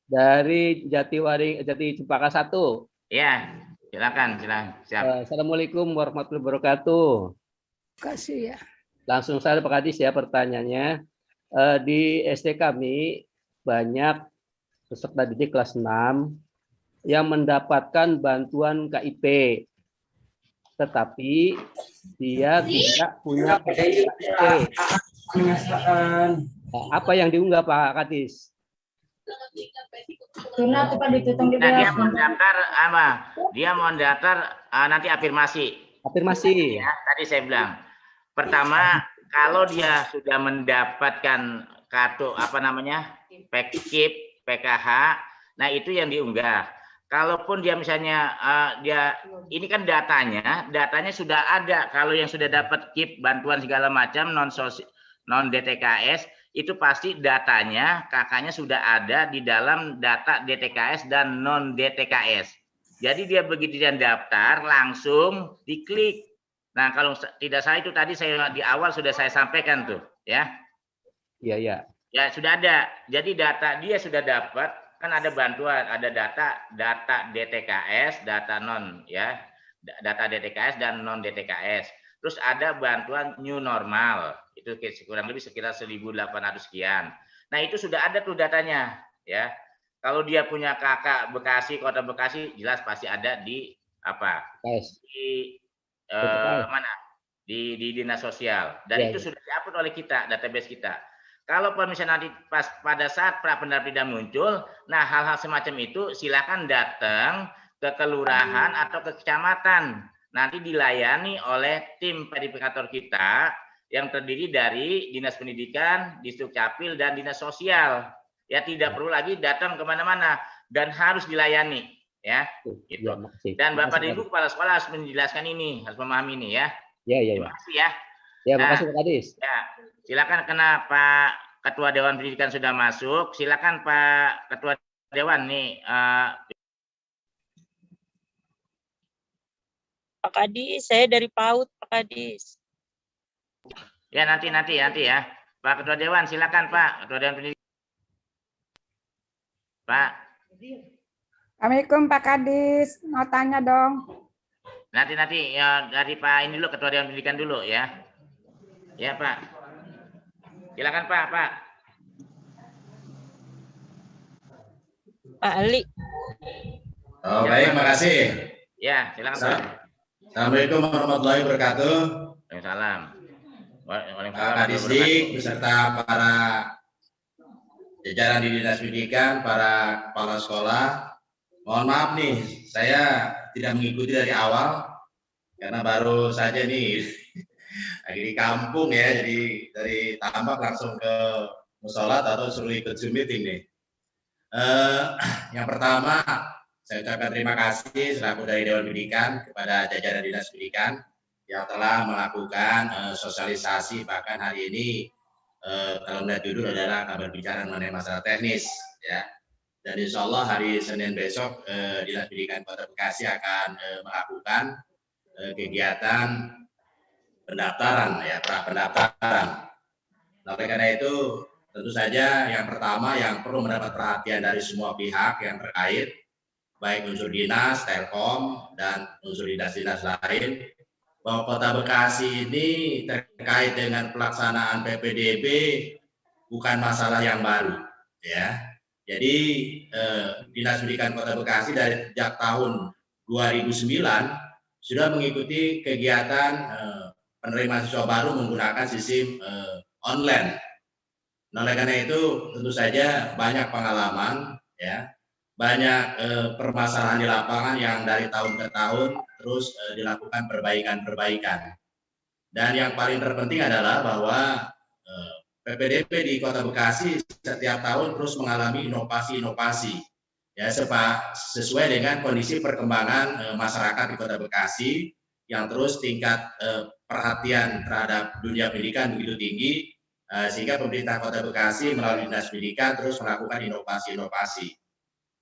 dari Jati Cempaka 1. Ya, silakan. Siap. Assalamualaikum warahmatullahi wabarakatuh. Kasih ya. Langsung saja Pak Kadis ya pertanyaannya. Di SD kami banyak peserta didik kelas 6 yang mendapatkan bantuan KIP. Tetapi dia tidak punya KIP. Apa yang diunggah Pak Kadis? Nah, dia mau daftar apa? Dia mau daftar nanti afirmasi. Afirmasi. Ya, tadi saya bilang. Pertama, kalau dia sudah mendapatkan kartu apa namanya? PKIP, PKH, nah itu yang diunggah. Kalaupun dia misalnya ini kan datanya sudah ada. Kalau yang sudah dapat KIP, bantuan segala macam non DTKS, itu pasti datanya kakaknya sudah ada di dalam data DTKS dan non DTKS. Jadi dia begitu dia daftar langsung diklik. Nah, kalau tidak salah itu tadi saya di awal sudah saya sampaikan tuh, ya. Iya, iya. Ya, sudah ada. Jadi data dia sudah dapat, kan ada bantuan, ada data DTKS, data non ya. Data DTKS dan non DTKS. Terus ada bantuan new normal, itu kurang lebih sekitar 1.800 sekian. Nah, itu sudah ada tuh datanya, ya. Kalau dia punya kakak Bekasi, Kota Bekasi, jelas pasti ada di apa? Di mana? Di Dinas Sosial. Dan itu sudah di-upload oleh kita, database kita. Kalau misalnya nanti pada saat pra pendampingan muncul, nah hal-hal semacam itu silakan datang ke kelurahan atau ke kecamatan. Nanti dilayani oleh tim verifikator kita yang terdiri dari Dinas Pendidikan, Disdukcapil, dan Dinas Sosial. Ya, tidak perlu lagi datang kemana-mana dan harus dilayani. Ya, gitu. Dan Bapak dan Ibu kepala sekolah harus menjelaskan ini, harus memahami ini ya. Ya. Terima kasih ya. Ya, makasih Pak Kadis. Ya, silakan karena Pak Ketua Dewan Pendidikan sudah masuk. Silakan Pak Ketua Dewan nih. Pak Kadis, saya dari PAUD, Pak Kadis. Ya, nanti ya. Pak Ketua Dewan, silakan Pak. Ketua Dewan Pendidikan. Pak. Assalamualaikum Pak Kadis, mau tanya dong. Nanti ya dari Pak ini dulu, Ketua Dewan Pendidikan dulu ya. Ya Pak. Silakan Pak. Pak Ali. Oh, baik, makasih. Ya, silakan Pak. Assalamualaikum warahmatullahi wabarakatuh. Waalaikumsalam. Pak Kadisdik beserta para jajaran di Dinas Pendidikan, para kepala sekolah. Mohon maaf nih, saya tidak mengikuti dari awal karena baru saja nih lagi di kampung ya, jadi dari Tambak langsung ke musola atau suruh ikut Zoom meeting nih. Yang pertama, saya ucapkan terima kasih selaku dari Dewan Pendidikan kepada jajaran Dinas Pendidikan yang telah melakukan sosialisasi, bahkan hari ini kalau melihat judul adalah kabar bicara mengenai masalah teknis ya. Dan insya Allah hari Senin besok Dinas Pendidikan Kota Bekasi akan melakukan kegiatan pendaftaran ya, pra pendaftaran. Nah, oleh karena itu tentu saja yang pertama yang perlu mendapat perhatian dari semua pihak yang terkait, baik unsur dinas, Telkom, dan unsur dinas-dinas lain, bahwa Kota Bekasi ini terkait dengan pelaksanaan PPDB bukan masalah yang baru, ya. Jadi Dinas Pendidikan Kota Bekasi dari sejak tahun 2009 sudah mengikuti kegiatan penerimaan siswa baru menggunakan sistem online. Nah, oleh karena itu tentu saja banyak pengalaman, ya. Banyak permasalahan di lapangan yang dari tahun ke tahun terus dilakukan perbaikan-perbaikan. Dan yang paling terpenting adalah bahwa PPDB di Kota Bekasi setiap tahun terus mengalami inovasi-inovasi. ya sesuai dengan kondisi perkembangan masyarakat di Kota Bekasi yang terus tingkat perhatian terhadap dunia pendidikan begitu tinggi, sehingga pemerintah Kota Bekasi melalui Dinas Pendidikan terus melakukan inovasi-inovasi.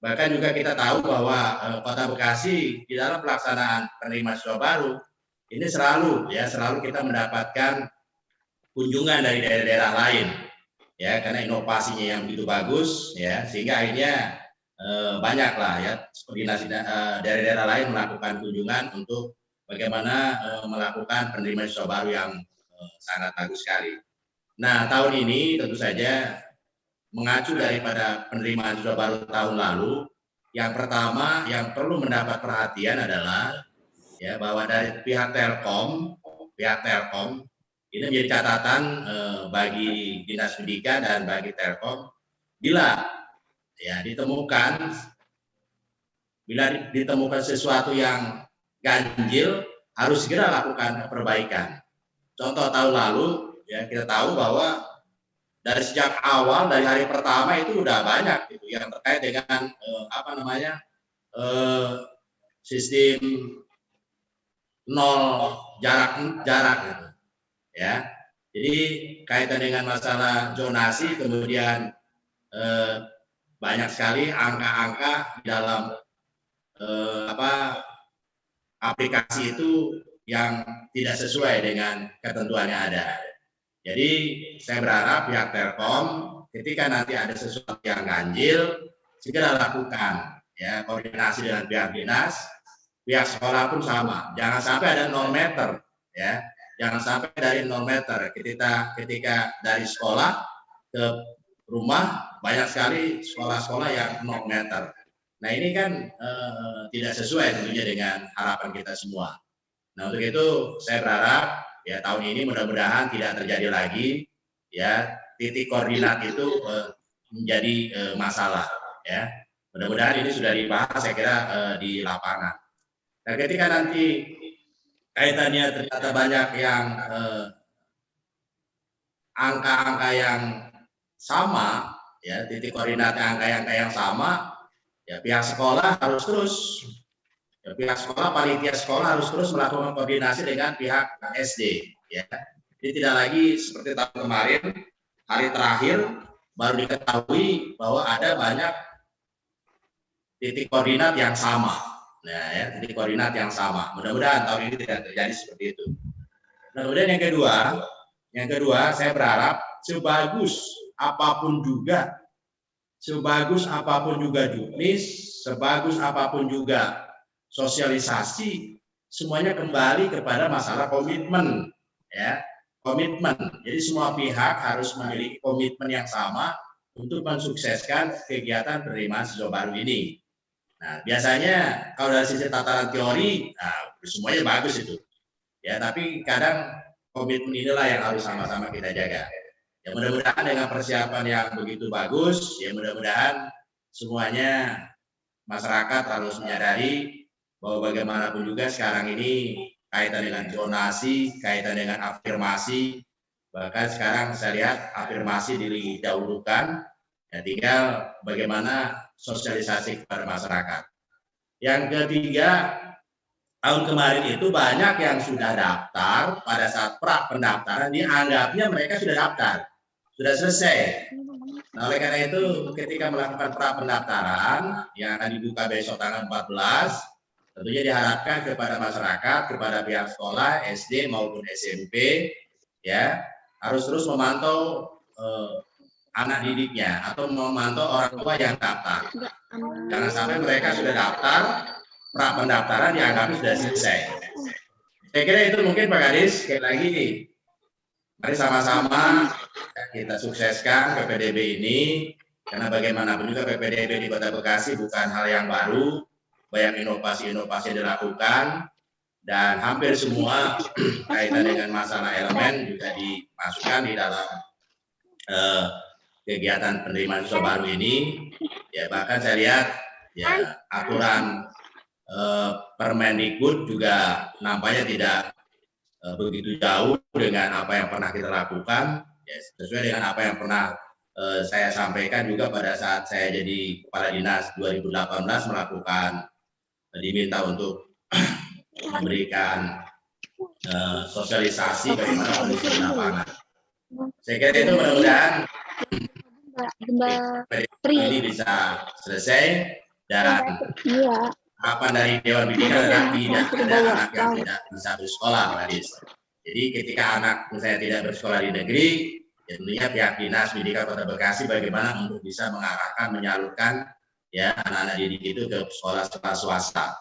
Bahkan juga kita tahu bahwa Kota Bekasi di dalam pelaksanaan penerimaan siswa baru ini selalu kita mendapatkan kunjungan dari daerah-daerah lain, ya, karena inovasinya yang begitu bagus, ya, sehingga akhirnya banyaklah ya koordinasi daerah-daerah lain melakukan kunjungan untuk bagaimana melakukan penerimaan siswa baru yang sangat bagus sekali. Nah, tahun ini tentu saja mengacu daripada penerimaan siswa baru tahun lalu, yang pertama yang perlu mendapat perhatian adalah ya bahwa dari pihak Telkom ini menjadi catatan bagi Dinas Pendidikan dan bagi Telkom, bila ditemukan sesuatu yang ganjil, harus segera lakukan perbaikan. Contoh tahun lalu, ya kita tahu bahwa dari sejak awal, dari hari pertama itu udah banyak gitu yang terkait dengan sistem nol jarak gitu. Ya, jadi kaitan dengan masalah zonasi, kemudian banyak sekali angka-angka di dalam aplikasi itu yang tidak sesuai dengan ketentuan yang ada. Jadi saya berharap pihak Telkom ketika nanti ada sesuatu yang ganjil segera lakukan, ya, koordinasi dengan pihak dinas, pihak sekolah pun sama. Jangan sampai ada 0 meter, ya. Jangan sampai dari 0 meter ketika dari sekolah ke rumah banyak sekali sekolah-sekolah yang 0 meter. Nah ini kan tidak sesuai tentunya dengan harapan kita semua. Nah untuk itu saya berharap ya tahun ini mudah-mudahan tidak terjadi lagi ya titik koordinat itu menjadi masalah ya. Mudah-mudahan ini sudah dibahas saya kira di lapangan. Nah ketika nanti kaitannya ternyata banyak yang angka-angka yang sama, ya titik koordinat angka-angka yang sama, ya pihak sekolah harus terus, ya, pihak sekolah, panitia sekolah harus terus melakukan koordinasi dengan pihak SD. Ya. Jadi tidak lagi seperti tahun kemarin, hari terakhir baru diketahui bahwa ada banyak titik koordinat yang sama. Nah, ya, titik koordinat yang sama. Mudah-mudahan tahun ini tidak terjadi seperti itu. Nah, kemudian yang kedua, saya berharap sebagus apapun juga juknis, sebagus apapun juga sosialisasi, semuanya kembali kepada masalah komitmen, ya, komitmen. Jadi semua pihak harus memiliki komitmen yang sama untuk mensukseskan kegiatan penerimaan siswa baru ini. Nah, biasanya kalau dari sisi tataran teori, semuanya bagus itu. Ya, tapi kadang komitmen inilah yang harus sama-sama kita jaga. Ya, mudah-mudahan dengan persiapan yang begitu bagus, ya mudah-mudahan semuanya masyarakat harus menyadari bahwa bagaimanapun juga sekarang ini kaitan dengan zonasi, kaitan dengan afirmasi, bahkan sekarang saya lihat afirmasi didahulukan, ya tinggal bagaimana sosialisasi kepada masyarakat. Yang ketiga, tahun kemarin itu banyak yang sudah daftar pada saat pra pendaftaran dianggapnya mereka sudah daftar, sudah selesai. Nah, oleh karena itu ketika melakukan pra pendaftaran yang akan dibuka besok tanggal 14, tentunya diharapkan kepada masyarakat, kepada pihak sekolah, SD maupun SMP, ya harus terus memantau anak didiknya atau memantau orang tua yang daftar. Jangan sampai mereka sudah daftar, pra pendaftaran dianggap sudah selesai. Saya kira itu mungkin Pak Kadis. Sekali lagi, mari sama-sama kita sukseskan PPDB ini, karena bagaimanapun juga PPDB di Kota Bekasi bukan hal yang baru, banyak inovasi-inovasi dilakukan, dan hampir semua kaitan dengan masalah elemen juga dimasukkan di dalam kegiatan penerimaan siswa baru ini. Ya bahkan saya lihat ya aturan Permendikbud juga nampaknya tidak begitu jauh dengan apa yang pernah kita lakukan, ya sesuai dengan apa yang pernah saya sampaikan juga pada saat saya jadi kepala dinas 2018 melakukan diminta untuk memberikan sosialisasi bagaimana kondisi di lapangan. Saya kira itu mudah-mudahan ini bisa selesai dan harapan dari Dewan Pendidikan adalah tidak ada anak yang tidak bisa bersekolah, Pak Kadis. Jadi ketika anak misalnya tidak bersekolah di negeri, ya tentunya pihak Dinas Pendidikan Kota Bekasi bagaimana untuk bisa mengarahkan, menyalurkan ya anak-anak didik itu ke sekolah-sekolah swasta.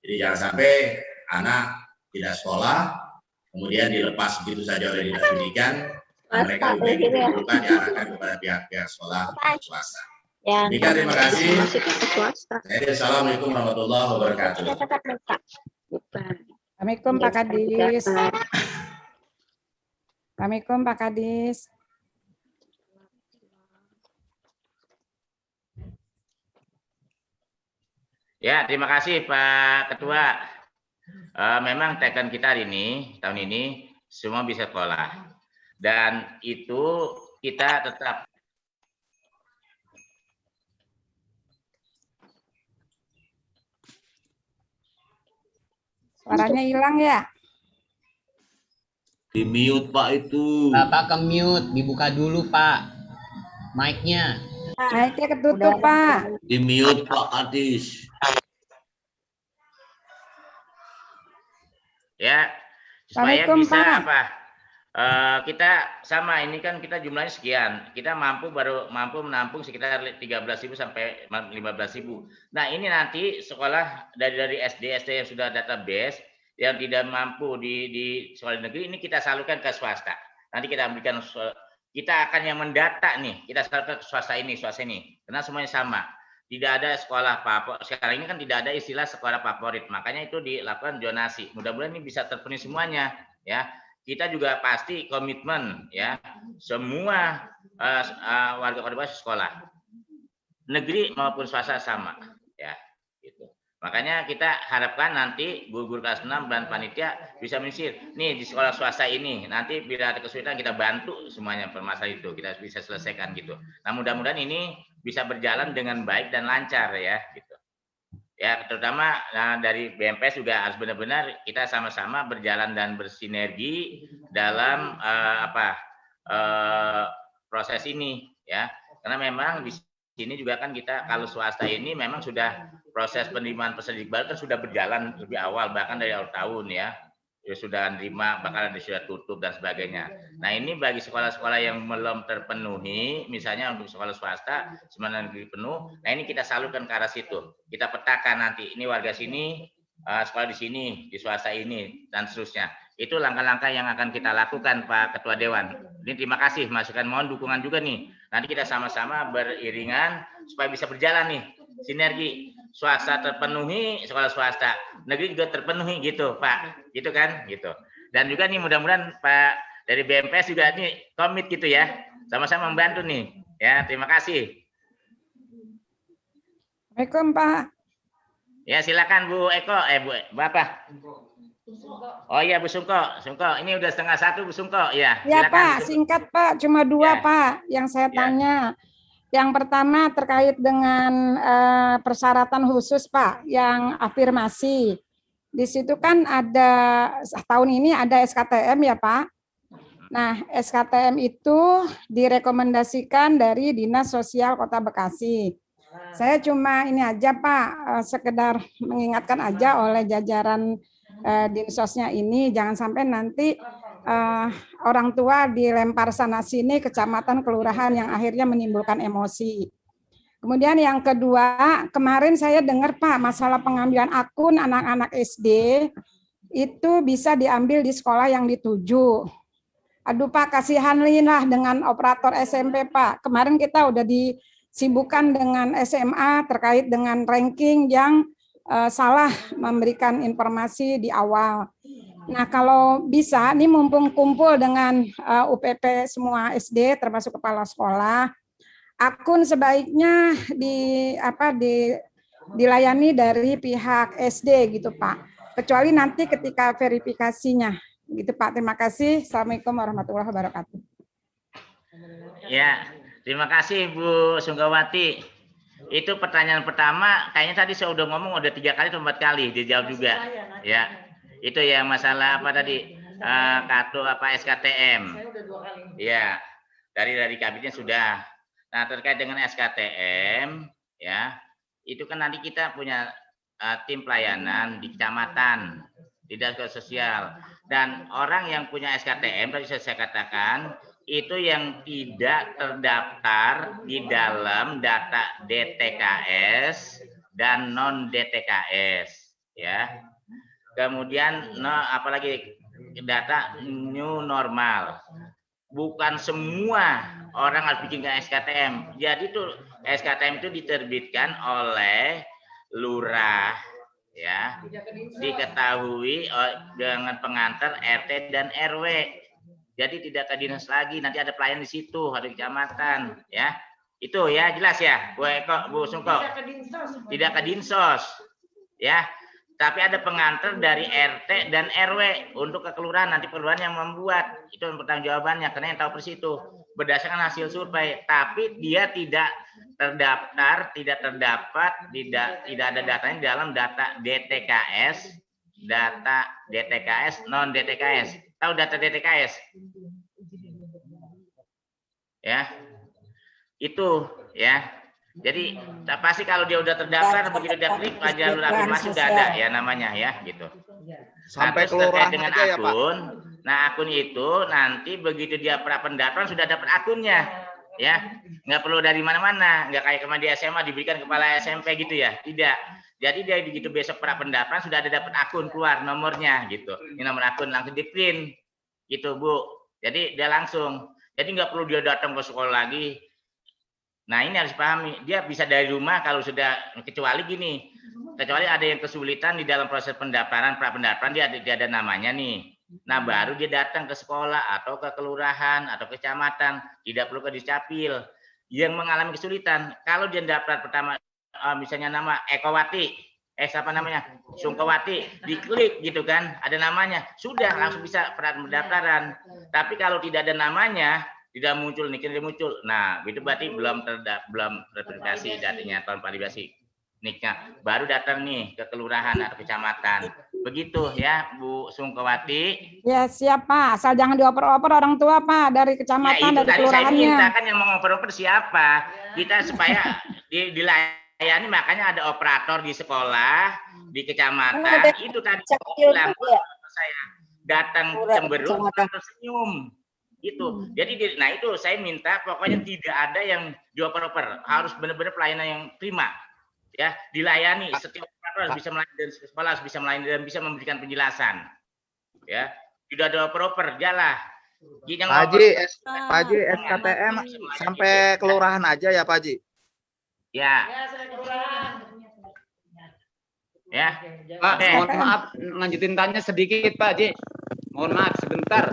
Jadi jangan sampai anak tidak sekolah, kemudian dilepas begitu saja oleh Dinas Pendidikan, mereka bukan diarahkan kepada pihak-pihak sekolah swasta. Ya, terima kasih. Assalamualaikum warahmatullahi wabarakatuh. Assalamualaikum Pak Kadis. Assalamualaikum Pak Kadis. Ya, terima kasih Pak Ketua. Memang tagline kita hari ini, tahun ini, semua bisa sekolah. Dan itu kita tetap Suaranya hilang ya? Di mute Pak itu. Bapak ke mute, dibuka dulu Pak. Mic-nya. Mic-nya ketutup Pak. Di mute Pak Kadis. Ya, supaya bisa apa? Kita sama ini kan kita jumlahnya sekian. Kita mampu menampung sekitar 13.000 sampai 15.000. Nah, ini nanti sekolah dari SD yang sudah database yang tidak mampu di sekolah negeri ini kita salurkan ke swasta. Nanti kita berikan, kita akan yang mendata nih, kita salurkan ke swasta ini, karena semuanya sama. Tidak ada sekolah favorit. Sekarang ini kan tidak ada istilah sekolah favorit. Makanya itu dilakukan zonasi. Mudah-mudahan ini bisa terpenuhi semuanya, ya. Kita juga pasti komitmen, ya, semua warga Kota Bekasi sekolah, negeri maupun swasta sama, ya, gitu. Makanya kita harapkan nanti guru-guru kelas 6 dan panitia bisa menyisir. Nih di sekolah swasta ini, nanti bila ada kesulitan kita bantu semuanya permasalahan itu, kita bisa selesaikan gitu. Nah mudah-mudahan ini bisa berjalan dengan baik dan lancar ya, gitu. Ya, terutama dari BMPS juga harus benar-benar kita sama-sama berjalan dan bersinergi dalam proses ini, ya. Karena memang di sini juga kan kita kalau swasta ini memang sudah proses penerimaan peserta didik baru kan sudah berjalan lebih awal bahkan dari awal tahun ya. Ya sudah nerima, bahkan ada sudah tutup dan sebagainya. Nah ini bagi sekolah-sekolah yang belum terpenuhi, misalnya untuk sekolah swasta, semuanya negeri penuh, nah ini kita salurkan ke arah situ. Kita petakan nanti, ini warga sini, sekolah di sini, di swasta ini, dan seterusnya. Itu langkah-langkah yang akan kita lakukan Pak Ketua Dewan. Ini terima kasih, masukan mohon dukungan juga nih. Nanti kita sama-sama beriringan supaya bisa berjalan nih, sinergi. Swasta terpenuhi, sekolah swasta, negeri juga terpenuhi gitu Pak, gitu kan, gitu. Dan juga nih mudah-mudahan Pak dari BMPS juga nih komit gitu ya, sama-sama membantu nih, ya. Terima kasih. Assalamualaikum Pak. Ya silakan Bu Eko, Bu apa? Oh iya Bu Sungko, ini udah 12:30 Bu Sungko, ya. Ya silakan, Pak, singkat Pak, cuma dua ya. Pak yang saya tanya. Yang pertama terkait dengan persyaratan khusus Pak, yang afirmasi. Di situ kan ada, tahun ini ada SKTM ya Pak. Nah, SKTM itu direkomendasikan dari Dinas Sosial Kota Bekasi. Saya cuma ini aja Pak, sekedar mengingatkan aja oleh jajaran Dinsosnya ini, jangan sampai nanti orang tua dilempar sana sini, kecamatan, kelurahan yang akhirnya menimbulkan emosi. Kemudian yang kedua, kemarin saya dengar Pak, masalah pengambilan akun anak-anak SD itu bisa diambil di sekolah yang dituju. Aduh Pak, kasihanin lah dengan operator SMP Pak. Kemarin kita udah disibukkan dengan SMA terkait dengan ranking yang salah memberikan informasi di awal. Nah, kalau bisa, ini mumpung kumpul dengan UPP semua SD, termasuk kepala sekolah, akun sebaiknya dilayani dari pihak SD gitu Pak. Kecuali nanti ketika verifikasinya, gitu Pak. Terima kasih. Assalamualaikum warahmatullahi wabarakatuh. Ya, Terima kasih Bu Sunggawati. Itu pertanyaan pertama, kayaknya tadi saya udah ngomong udah 3 kali atau 4 kali dijawab juga. Ya, itu yang masalah apa tadi? Kartu apa SKTM. Ya, dari kabinetnya sudah. Nah, terkait dengan SKTM, ya, itu kan nanti kita punya tim pelayanan di kecamatan, dinas sosial, dan orang yang punya SKTM tadi saya katakan itu yang tidak terdaftar di dalam data DTKS dan non DTKS, ya. Kemudian apalagi data new normal. Bukan semua orang harus bikin SKTM. Jadi tuh SKTM itu diterbitkan oleh lurah, ya, diketahui dengan pengantar RT dan RW. Jadi tidak ke dinas lagi, nanti ada pelayan di situ, ada kecamatan, ya. Itu ya jelas ya, Bu Eko, Bu Sungko. Tidak ke dinsos, ya. Tapi ada pengantar dari RT dan RW untuk ke kelurahan, nanti kelurahan yang membuat, itu pertanggungjawabannya, karena yang tahu persis itu berdasarkan hasil survei. Tapi dia tidak terdaftar, tidak terdapat, tidak ada datanya dalam data DTKS, non DTKS. Tahu data DTKS? Ya, itu ya. Jadi pasti kalau dia udah terdaftar, begitu dia klik jalur afirmasi sudah ada ya namanya ya gitu. Sampai kelurahan dengan aja akun. Ya, Pak. Nah akun itu nanti begitu dia prapendaftaran sudah dapat akunnya, ya. Nggak perlu dari mana-mana, nggak kayak kemarin di SMA diberikan kepala SMP gitu ya, tidak. Jadi dia begitu besok prapendaftaran sudah ada dapat akun keluar nomornya gitu. Ini nomor akun langsung di print gitu Bu. Jadi dia langsung. Jadi nggak perlu dia datang ke sekolah lagi. Nah ini harus pahami, dia bisa dari rumah kalau sudah, kecuali gini, kecuali ada yang kesulitan di dalam proses pendaftaran, prapendaftaran dia ada namanya nih. Nah baru dia datang ke sekolah atau ke kelurahan atau kecamatan, tidak perlu ke Discapil. Yang mengalami kesulitan, kalau dia daftar pertama, misalnya nama Ekowati, siapa namanya, Sungkawati, diklik gitu kan, ada namanya, sudah langsung bisa pendaftaran. Tapi kalau tidak ada namanya, tidak muncul, niknya tidak muncul. Nah, itu berarti belum terverifikasi datanya tahun validasi niknya. Baru datang nih ke kelurahan atau kecamatan. Begitu ya, Bu Sungkawati. Ya, siap Pak. Asal jangan dioper-oper orang tua Pak dari kecamatan, ya, dari kelurahannya. Saya minta kan yang mau ngoper-oper siapa? Kita supaya dilayani, makanya ada operator di sekolah, di kecamatan. Itu tadi saya datang cemberut tersenyum. Itu. Jadi nah itu saya minta pokoknya tidak ada yang dioper-oper, harus benar-benar pelayanan yang prima. Ya, dilayani, setiap operator harus bisa melayani dan sekolah harus bisa melayani dan bisa memberikan penjelasan. Ya, tidak ada oper-oper, jalah. Pak Haji, SKTM sampai kelurahan aja ya Pak Haji? Ya. Ya. Pak, mohon maaf lanjutin tanya sedikit Pak Haji. Mohon maaf sebentar.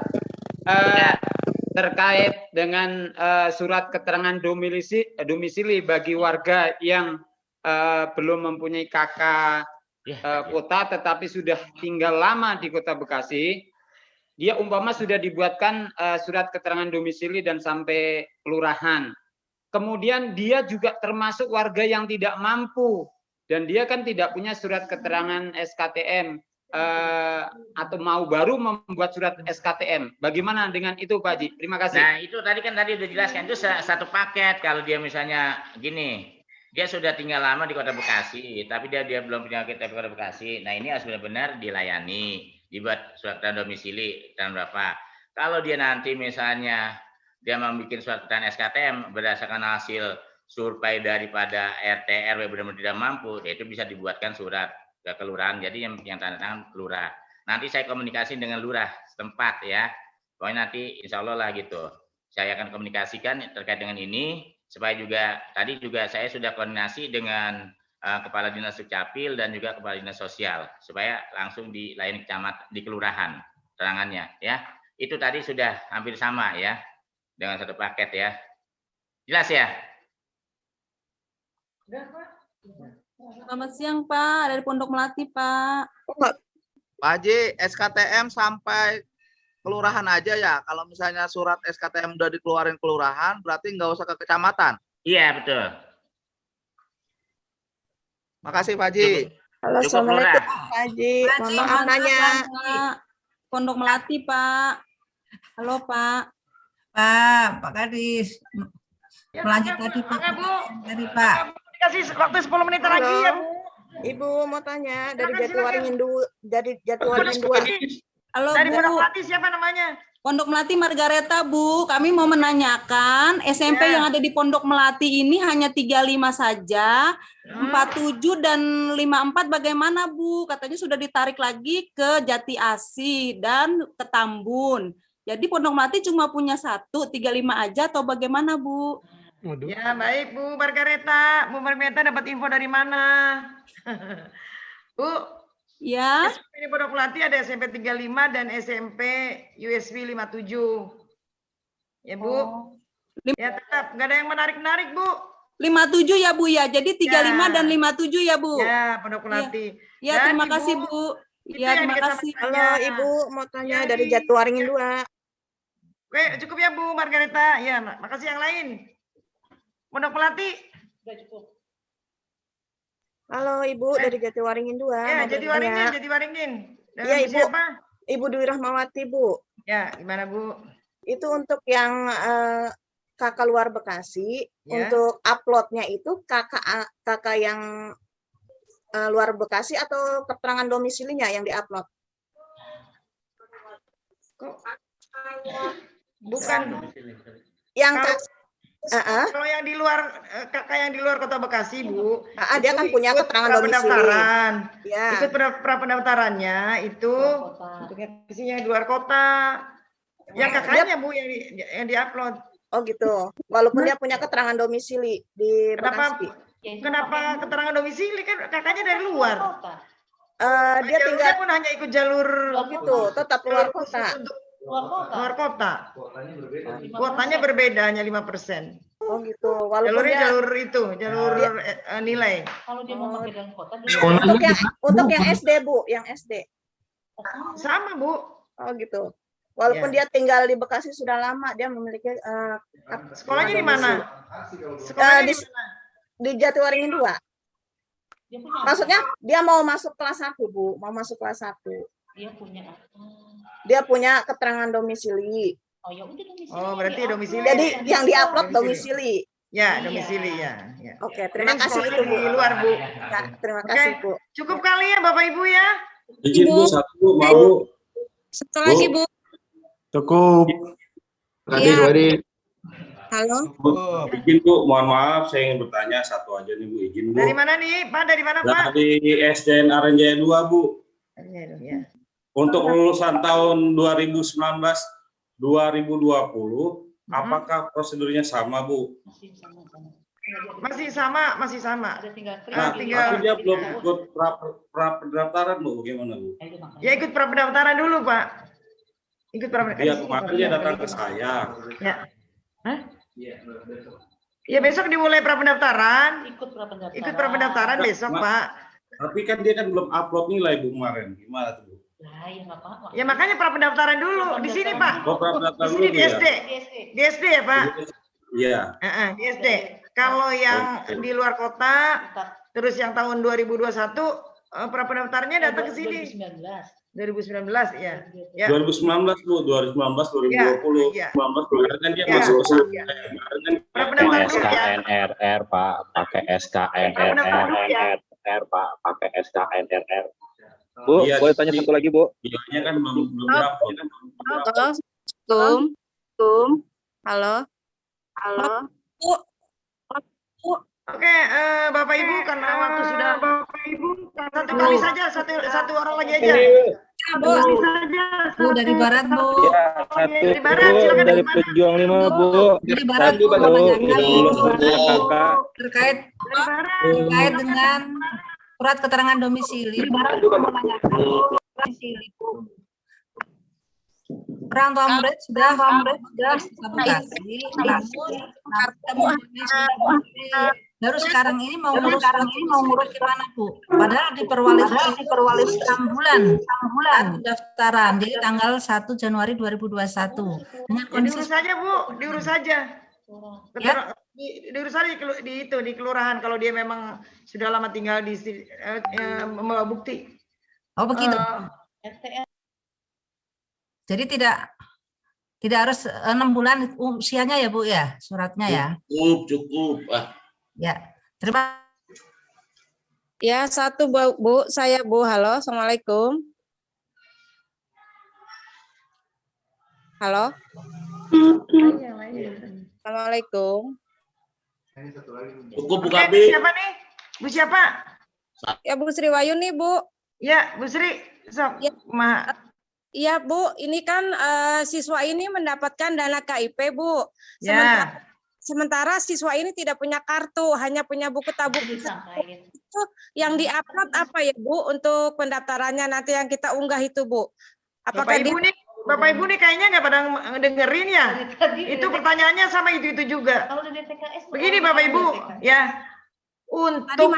Terkait dengan surat keterangan domisili bagi warga yang belum mempunyai KK kota tetapi sudah tinggal lama di Kota Bekasi, dia umpama sudah dibuatkan surat keterangan domisili dan sampai kelurahan. Kemudian dia juga termasuk warga yang tidak mampu dan dia kan tidak punya surat keterangan SKTM. Atau mau baru membuat surat SKTM. Bagaimana dengan itu Pak Haji? Terima kasih. Nah itu tadi udah jelaskan, itu satu paket. Kalau dia misalnya gini, dia sudah tinggal lama di Kota Bekasi, tapi dia belum punya KTP Kota Bekasi. Nah ini harus benar-benar dilayani, dibuat surat keterangan domisili dan berapa. Kalau dia nanti misalnya dia membuat surat keterangan SKTM berdasarkan hasil survei daripada RT RW benar-benar tidak mampu, ya itu bisa dibuatkan surat ke kelurahan. Jadi yang tanda tangan lurah. Nanti saya komunikasi dengan lurah setempat ya. Pokoknya nanti insya Allah lah gitu. Saya akan komunikasikan terkait dengan ini supaya juga tadi juga saya sudah koordinasi dengan Kepala Dinas Dukcapil dan juga Kepala Dinas Sosial supaya langsung dilayani kecamatan di kelurahan terangannya ya. Itu tadi sudah hampir sama ya dengan satu paket ya. Jelas ya? Selamat siang Pak, dari Pondok Melati Pak. Pak Haji, SKTM sampai kelurahan aja ya. Kalau misalnya surat SKTM udah dikeluarin kelurahan, berarti nggak usah ke kecamatan. Iya, betul. Makasih Pak Haji. Halo, Assalamualaikum Pak Haji. Mohon maaf nanya. Pondok Melati, Pak. Halo, Pak. Pak Kadis. Melanjut tadi Pak. Dari Pak. Dikasih waktu 10 menit lagi ya, Bu. Ibu mau tanya dari Jatiwaringin 2. Halo, dari Bu. Pondok Melati siapa namanya? Pondok Melati Margareta, Bu. Kami mau menanyakan SMP yang ada di Pondok Melati ini hanya 35 saja. 47 dan 54 bagaimana, Bu? Katanya sudah ditarik lagi ke Jati Asih dan ke Tambun. Jadi Pondok Melati cuma punya 1, 35 aja atau bagaimana, Bu? Ya, baik Bu Margareta. Bu Margareta dapat info dari mana? Bu, ya. SMP Pondok Melati ada SMP 35 dan SMP USB 57. Ya, Bu. Ya, tetap nggak ada yang menarik-menarik, Bu. 57 ya, Bu ya. Jadi 35 dan 57 ya, Bu. Ya, Pondok Melati. Ya, terima kasih, Bu. Ya, terima kasih. Halo, Ibu mau tanya dari Jatiwaringin 2. Oke, cukup ya Bu Margareta. Ya, makasih yang lain. Pondok Melati. Sudah cukup. Halo Ibu dari Jatiwaringin 2. Ya, Jatiwaringin. Iya, Ibu. Siapa? Ibu Dwi Rahmawati, Bu. Ya, gimana Bu? Itu untuk yang kakak luar Bekasi, untuk uploadnya itu kakak yang luar Bekasi atau keterangan domisilinya yang diupload? Bukan. Yang kalau yang di luar kakak yang di luar kota Bekasi, Bu, dia kan punya keterangan domisili. Ya. Ikut pra-pendaftarannya itu untuk isinya di luar kota. Yang kakaknya Bu yang diupload. Oh gitu. Walaupun dia punya keterangan domisili di Bekasi. Kenapa keterangan domisili, kan kakaknya dari luar? Dia tinggal pun hanya ikut jalur gitu, tetap luar kota. Luar kota. Kuotanya berbeda, hanya 5%. Oh gitu. Walaupun jalur nilai. Kalau dia mau pakai dalam kota, untuk yang SD, Bu, yang SD. Sama, Bu. Oh gitu. Walaupun dia tinggal di Bekasi sudah lama, dia memiliki sekolahnya di mana? Sekolahnya di Jatiwaringin 2. Maksudnya dia mau masuk kelas 1, Bu, mau masuk kelas 1. Dia punya keterangan domisili. Oh, ya udah domisili. Oh, berarti domisili. Jadi yang diupload domisili. Ya, domisili ya. Oke, terima kasih itu Bu. Di luar, Bu. Ya, terima kasih, Bu. Cukup kali ya Bapak Ibu ya. Izin Bu, satu Bu, mau. Satu lagi, Bu. Cukup. Iya. Halo. Bu, izin Bu, mohon maaf saya ingin bertanya satu aja nih Bu, izin Bu. Dari mana nih, Pak? Dari mana, Pak? Dari SDN Arenjaya 2, Bu. Ya. Untuk lulusan tahun 2019-2020, apakah prosedurnya sama, Bu? Masih sama. Nah, tapi dia belum ikut pra-pendaftaran, Bu. Bagaimana, Bu? Ya ikut pra-pendaftaran dulu, Pak. Ikut pra-pendaftaran. Iya, kemarin dia datang ke saya. Ya. Hah? Ya besok dimulai pra-pendaftaran. Ikut pra-pendaftaran besok, Pak. Tapi kan dia kan belum upload nilai, Bu, kemarin. Gimana tuh, Bu? Ya makanya pra-pendaftaran dulu. Di sini, Pak. Oh, pra-pendaftaran di sini dulu, di SD. Ya? Di SD ya, Pak? Iya. Di SD. Kalau yang di luar kota, terus yang tahun 2021, pra-pendaftarannya datang ke sini. 2019 ya. 2019 Bu, 2019 2020. Ya. 2019 kan dia masuk ke sana. SKNRR Pak, pakai SKNRR Pak, pakai SKNRR. Bu, boleh tanya satu lagi, Bu? Bilangnya kan belum berapa. Halo. Oke, Bapak Ibu, karena waktu sudah satu kali saja, satu orang lagi aja. Bu, dari Barat, Bu. Ya, satu dari Barat, silakan dari Pejuang 5, Bu. Dari Barat, Bu. Terkait dengan surat keterangan domisili. Barat juga menanyakan domisili, Bu. Orang tua murid sudah Bekasi, namun baru sekarang ini mau ngurus gimana Bu? Padahal diperwali 6 bulan pendaftaran, jadi tanggal 1 Januari 2021. Dengan kondisi diurus saja Bu, diurus saja. Ya? Diurus saja di kelurahan kalau dia memang sudah lama tinggal di membawa bukti. Oh begitu. Jadi tidak harus 6 bulan usianya ya Bu ya, suratnya ya. Cukup. Ya, terima. Ya, satu Bu, saya Bu. Halo, Assalamualaikum. Halo. Assalamualaikum. Cukup Bu Oke, Kabi. siapa nih? Bu siapa? Ya Bu Sri Wahyuni Bu. Ya, Bu Sri. Sok, ya. Iya Bu, ini kan siswa ini mendapatkan dana KIP Bu. Sementara siswa ini tidak punya kartu, hanya punya buku tabungan. Itu yang diupload apa ya Bu untuk pendaftarannya nanti yang kita unggah itu Bu? Apakah Bapak Ibu nih kayaknya nggak pada dengerin ya? Itu pertanyaannya sama itu juga. Begini Bapak Ibu ya, untuk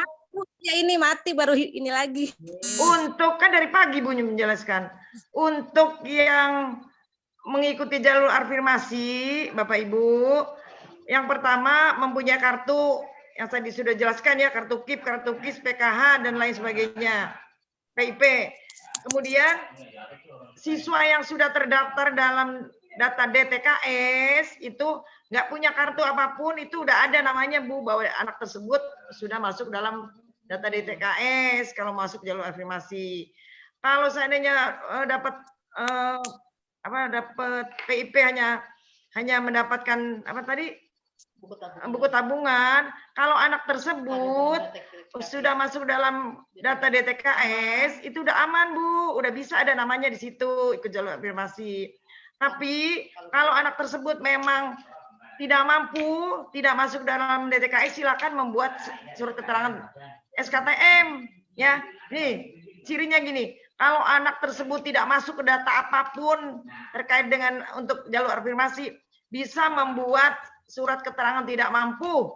ya ini mati baru ini lagi. Untuk kan dari pagi Bu menjelaskan. Untuk yang mengikuti jalur afirmasi Bapak Ibu, yang pertama mempunyai kartu yang tadi sudah jelaskan ya, kartu KIP, kartu KIS, PKH dan lain sebagainya, PIP. Kemudian siswa yang sudah terdaftar dalam data DTKS itu nggak punya kartu apapun, itu udah ada namanya Bu bahwa anak tersebut sudah masuk dalam data DTKS kalau masuk jalur afirmasi. Kalau seandainya dapat PIP hanya mendapatkan apa tadi buku tabungan, kalau anak tersebut sudah masuk dalam data DTKS itu udah aman Bu, udah bisa ada namanya di situ ikut jalur afirmasi. Tapi kalau anak tersebut memang tidak mampu, tidak masuk dalam DTKS, silakan membuat surat keterangan SKTM ya. Nih cirinya gini, kalau anak tersebut tidak masuk ke data apapun terkait dengan untuk jalur afirmasi, bisa membuat surat keterangan tidak mampu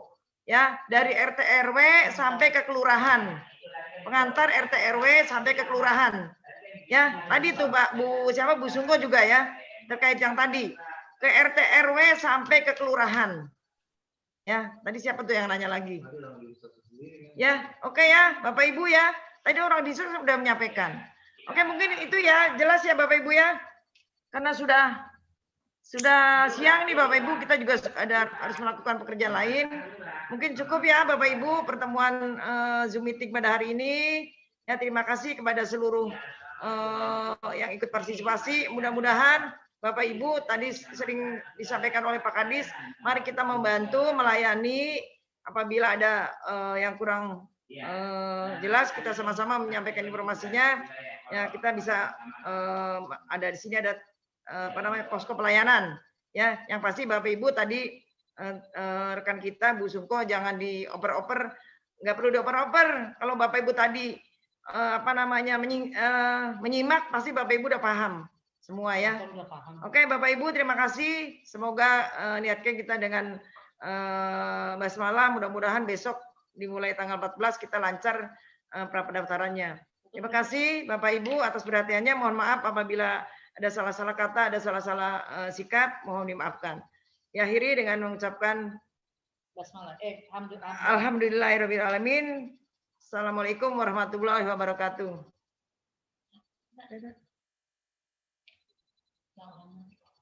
ya dari RT RW sampai ke kelurahan, pengantar RT RW sampai ke kelurahan ya. Tadi tuh Pak Bu siapa Bu Sungko juga ya terkait yang tadi ke RT RW sampai ke kelurahan ya. Tadi siapa tuh yang nanya lagi ya? Oke ya Bapak Ibu ya, tadi orang di sana sudah menyampaikan. Oke, mungkin itu ya jelas ya Bapak Ibu ya, karena sudah siang nih Bapak Ibu, kita juga harus melakukan pekerjaan lain. Mungkin cukup ya Bapak Ibu pertemuan Zoom meeting pada hari ini. Ya, terima kasih kepada seluruh yang ikut partisipasi. Mudah-mudahan Bapak Ibu tadi sering disampaikan oleh Pak Kadis, mari kita membantu melayani apabila ada yang kurang jelas, kita sama-sama menyampaikan informasinya. Ya, kita bisa ada di sini ada posko pelayanan ya. Yang pasti Bapak Ibu tadi rekan kita Bu Sungko jangan dioper-oper, nggak perlu dioper-oper. Kalau Bapak Ibu tadi menyimak, pasti Bapak Ibu udah paham semua ya. Oke Bapak Ibu, terima kasih. Semoga niatkan kita dengan basmalah, mudah-mudahan besok dimulai tanggal 14 kita lancar pra pendaftarannya. Terima kasih Bapak Ibu atas perhatiannya. Mohon maaf apabila ada salah-salah kata, ada salah-salah sikap, mohon dimaafkan. Ya, akhiri dengan mengucapkan alhamdulillahirabbil alamin. Assalamualaikum warahmatullahi wabarakatuh.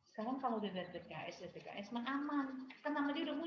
Sekarang kalau udah dari DTKS mah aman. Kan nama dia udah